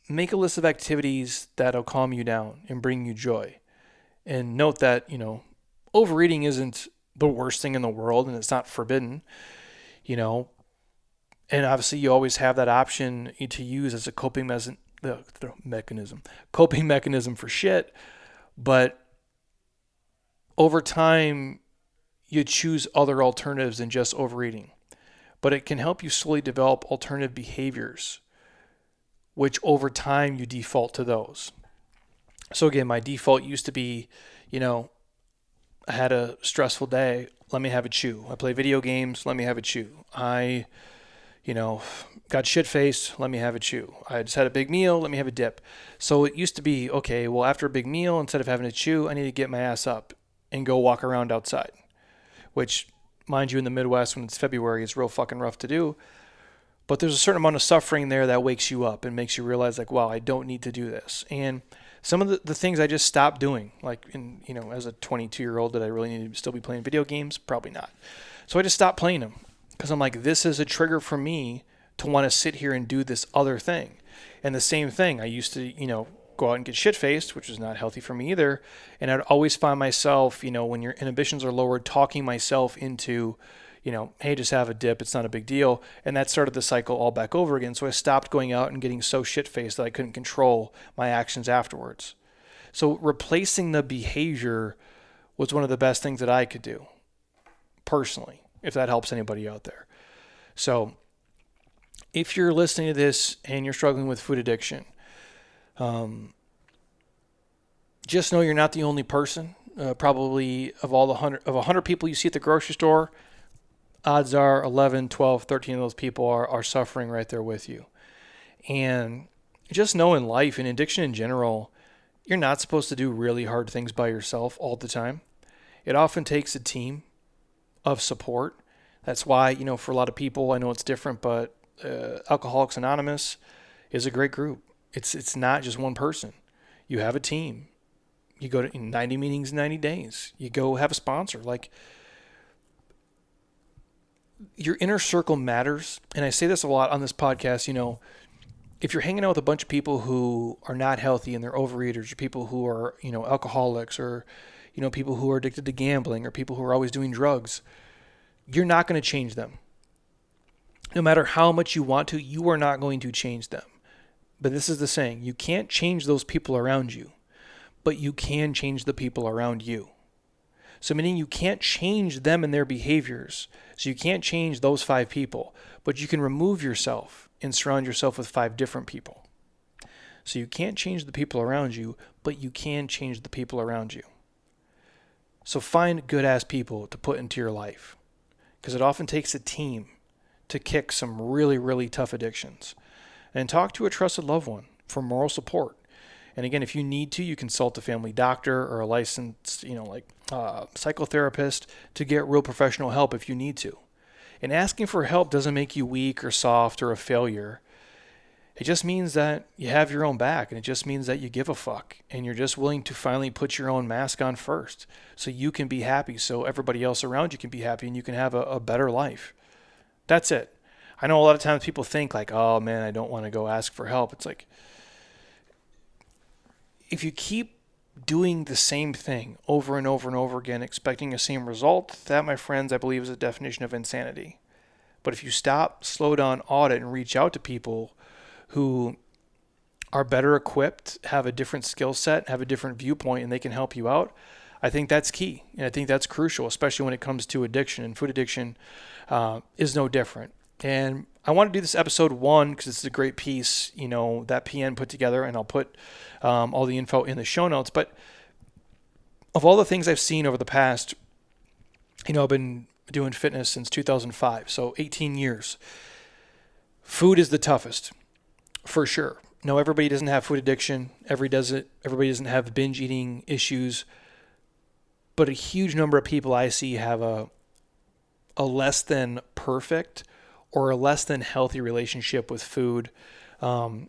make a list of activities that'll calm you down and bring you joy. And note that, overeating isn't the worst thing in the world, and it's not forbidden, and obviously you always have that option to use as a coping mechanism for shit. But over time, you choose other alternatives than just overeating. But it can help you slowly develop alternative behaviors, which over time you default to those. So again, my default used to be, I had a stressful day, let me have a chew. I play video games, let me have a chew. I, got shit-faced, let me have a chew. I just had a big meal, let me have a dip. So it used to be, okay, well, after a big meal, instead of having a chew, I need to get my ass up and go walk around outside, which, mind you, in the Midwest, when it's February, is real fucking rough to do. But there's a certain amount of suffering there that wakes you up and makes you realize, like, wow, I don't need to do this. And some of the things I just stopped doing, like, as a 22-year-old, did I really need to still be playing video games? Probably not. So I just stopped playing them because I'm like, this is a trigger for me to want to sit here and do this other thing. And the same thing, I used to, go out and get shit-faced, which is not healthy for me either. And I'd always find myself, when your inhibitions are lowered, talking myself into, hey, just have a dip. It's not a big deal. And that started the cycle all back over again. So I stopped going out and getting so shit-faced that I couldn't control my actions afterwards. So replacing the behavior was one of the best things that I could do. personally, if that helps anybody out there. So if you're listening to this and you're struggling with food addiction, just know you're not the only person. Probably of all the 100 people you see at the grocery store, odds are 11, 12, 13 of those people are suffering right there with you. And just know in life and addiction in general, you're not supposed to do really hard things by yourself all the time. It often takes a team of support. That's why, for a lot of people, I know it's different, but Alcoholics Anonymous is a great group. It's not just one person. You have a team. You go to 90 meetings in 90 days. You go have a sponsor. Like, your inner circle matters. And I say this a lot on this podcast, if you're hanging out with a bunch of people who are not healthy and they're overeaters, or people who are, alcoholics, or, people who are addicted to gambling, or people who are always doing drugs, you're not going to change them. No matter how much you want to, you are not going to change them. But this is the saying, you can't change those people around you, but you can change the people around you. So meaning you can't change them and their behaviors. So you can't change those 5 people, but you can remove yourself and surround yourself with 5 different people. So you can't change the people around you, but you can change the people around you. So find good-ass people to put into your life, because it often takes a team to kick some really, really tough addictions. And talk to a trusted loved one for moral support. And again, if you need to, you consult a family doctor or a licensed, psychotherapist to get real professional help if you need to. And asking for help doesn't make you weak or soft or a failure. It just means that you have your own back, and it just means that you give a fuck, and you're just willing to finally put your own mask on first so you can be happy, so everybody else around you can be happy, and you can have a better life. That's it. I know a lot of times people think like, oh man, I don't want to go ask for help. It's like, if you keep doing the same thing over and over and over again, expecting the same result, that, my friends, I believe is a definition of insanity. But if you stop, slow down, audit, and reach out to people who are better equipped, have a different skill set, have a different viewpoint, and they can help you out, I think that's key. And I think that's crucial, especially when it comes to addiction. And food addiction is no different. And I want to do this episode 1 because it's a great piece, that PN put together, and I'll put all the info in the show notes. But of all the things I've seen over the past, I've been doing fitness since 2005, so 18 years. Food is the toughest, for sure. No, everybody doesn't have food addiction. Everybody doesn't have binge eating issues. But a huge number of people I see have a less than perfect or a less than healthy relationship with food and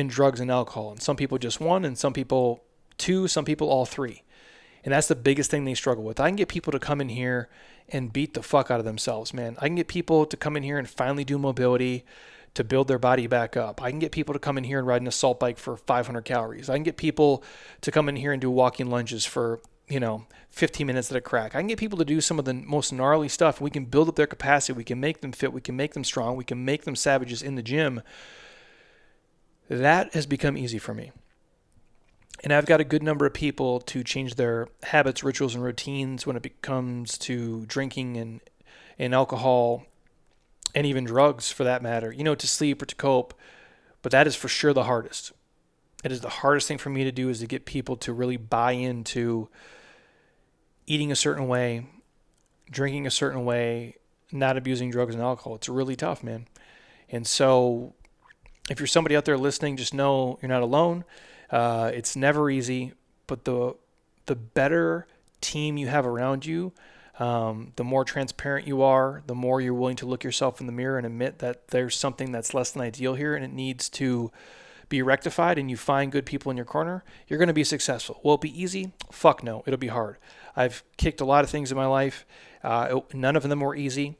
drugs and alcohol. And some people just 1, and some people 2, some people all 3. And that's the biggest thing they struggle with. I can get people to come in here and beat the fuck out of themselves, man. I can get people to come in here and finally do mobility to build their body back up. I can get people to come in here and ride an assault bike for 500 calories. I can get people to come in here and do walking lunges for 15 minutes at a crack. I can get people to do some of the most gnarly stuff. We can build up their capacity. We can make them fit. We can make them strong. We can make them savages in the gym. That has become easy for me. And I've got a good number of people to change their habits, rituals, and routines when it comes to drinking and alcohol and even drugs for that matter, to sleep or to cope. But that is for sure the hardest. It is the hardest thing for me to do, is to get people to really buy into eating a certain way, drinking a certain way, not abusing drugs and alcohol. It's really tough, man. And so if you're somebody out there listening, just know you're not alone. It's never easy, but the better team you have around you, the more transparent you are, the more you're willing to look yourself in the mirror and admit that there's something that's less than ideal here and it needs to be rectified, and you find good people in your corner, you're going to be successful. Will it be easy? Fuck no. It'll be hard. I've kicked a lot of things in my life. None of them were easy.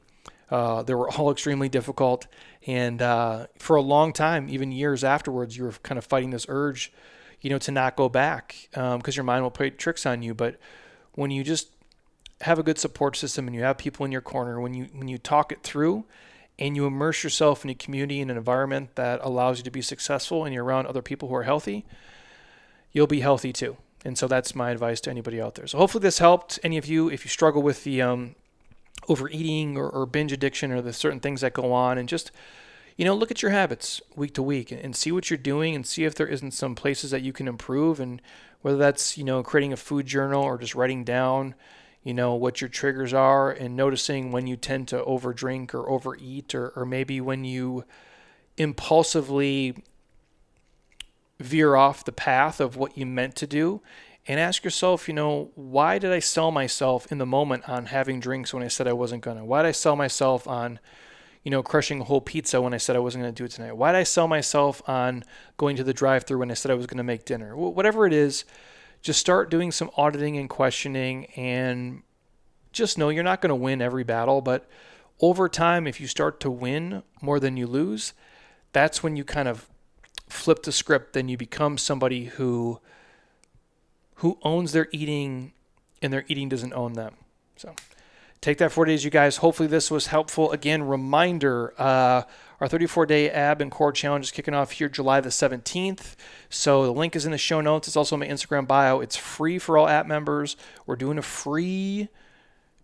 They were all extremely difficult. And for a long time, even years afterwards, you were kind of fighting this urge, to not go back because your mind will play tricks on you. But when you just have a good support system and you have people in your corner, when you talk it through and you immerse yourself in a community and an environment that allows you to be successful and you're around other people who are healthy, you'll be healthy too. And so that's my advice to anybody out there. So hopefully this helped any of you. If you struggle with the overeating or binge addiction or the certain things that go on, and just, look at your habits week to week and see what you're doing and see if there isn't some places that you can improve. And whether that's, creating a food journal or just writing down, what your triggers are and noticing when you tend to overdrink or overeat, or maybe when you impulsively veer off the path of what you meant to do, and ask yourself, why did I sell myself in the moment on having drinks when I said I wasn't gonna? Why did I sell myself on, crushing a whole pizza when I said I wasn't gonna do it tonight? Why did I sell myself on going to the drive-thru when I said I was gonna make dinner? Whatever it is, just start doing some auditing and questioning, and just know you're not gonna win every battle, but over time, if you start to win more than you lose, that's when you kind of flip the script. Then you become somebody who owns their eating, and their eating doesn't own them. So take that 4 days, you guys. Hopefully this was helpful. Again, reminder, our 34-day ab and core challenge is kicking off here July the 17th. So the link is in the show notes. It's also in my Instagram bio. It's free for all app members. We're doing a free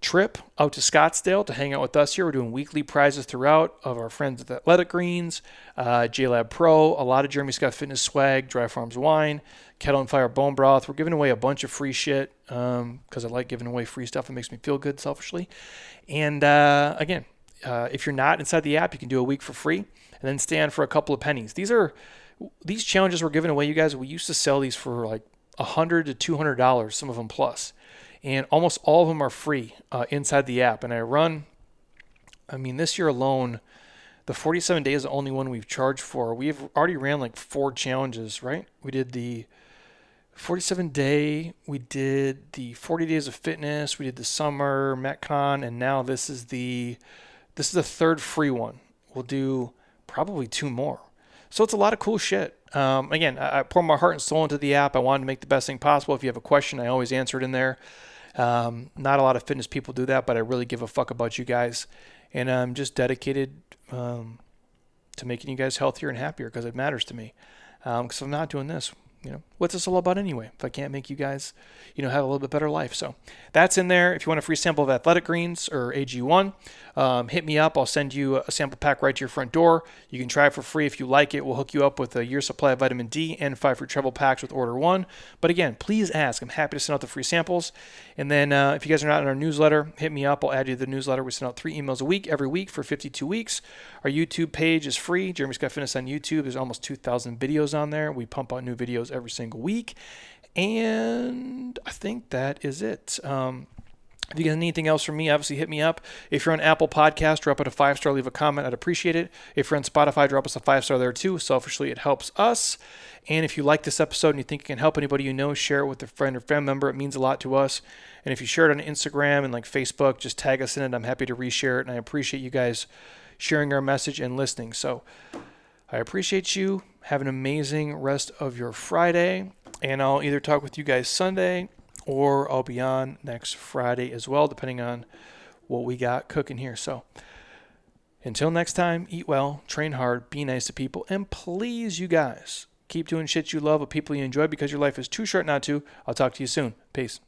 trip out to Scottsdale to hang out with us here. We're doing weekly prizes throughout of our friends at Athletic Greens, JLab Pro, a lot of Jeremy Scott Fitness swag, Dry Farms wine, Kettle and Fire bone broth. We're giving away a bunch of free shit because I like giving away free stuff. It makes me feel good selfishly. And again, if you're not inside the app, you can do a week for free and then stay on for a couple of pennies. These challenges we're giving away, you guys. We used to sell these for like $100 to $200, some of them plus. And almost all of them are free inside the app. And this year alone, the 47 days is the only one we've charged for. We've already ran like 4 challenges, right? We did the 47-day, we did the 40 days of fitness, we did the summer Metcon, and now this is the third free one. We'll do probably 2 more. So it's a lot of cool shit. Again, I pour my heart and soul into the app. I wanted to make the best thing possible. If you have a question, I always answer it in there. Not a lot of fitness people do that, but I really give a fuck about you guys. And I'm just dedicated to making you guys healthier and happier because it matters to me. Because I'm not doing this. What's this all about anyway? If I can't make you guys, have a little bit better life. So that's in there. If you want a free sample of Athletic Greens or AG1, hit me up. I'll send you a sample pack right to your front door. You can try it for free. If you like it, we'll hook you up with a year's supply of vitamin D and 5 free travel packs with order 1. But again, please ask. I'm happy to send out the free samples. And then if you guys are not in our newsletter, hit me up. I'll add you to the newsletter. We send out 3 emails a week, every week for 52 weeks. Our YouTube page is free. Jeremy Scott Fitness on YouTube. There's almost 2,000 videos on there. We pump out new videos every single week. And I think that is it. If you guys need anything else from me, obviously hit me up. If you're on Apple Podcast, drop it a 5-star, leave a comment. I'd appreciate it. If you're on Spotify, drop us a 5-star there too. Selfishly, it helps us. And if you like this episode and you think it can help anybody share it with a friend or family member. It means a lot to us. And if you share it on Instagram and like Facebook, just tag us in it. I'm happy to reshare it. And I appreciate you guys sharing our message and listening. So I appreciate you. Have an amazing rest of your Friday. And I'll either talk with you guys Sunday or I'll be on next Friday as well, depending on what we got cooking here. So until next time, eat well, train hard, be nice to people, and please, you guys, keep doing shit you love with people you enjoy because your life is too short not to. I'll talk to you soon. Peace.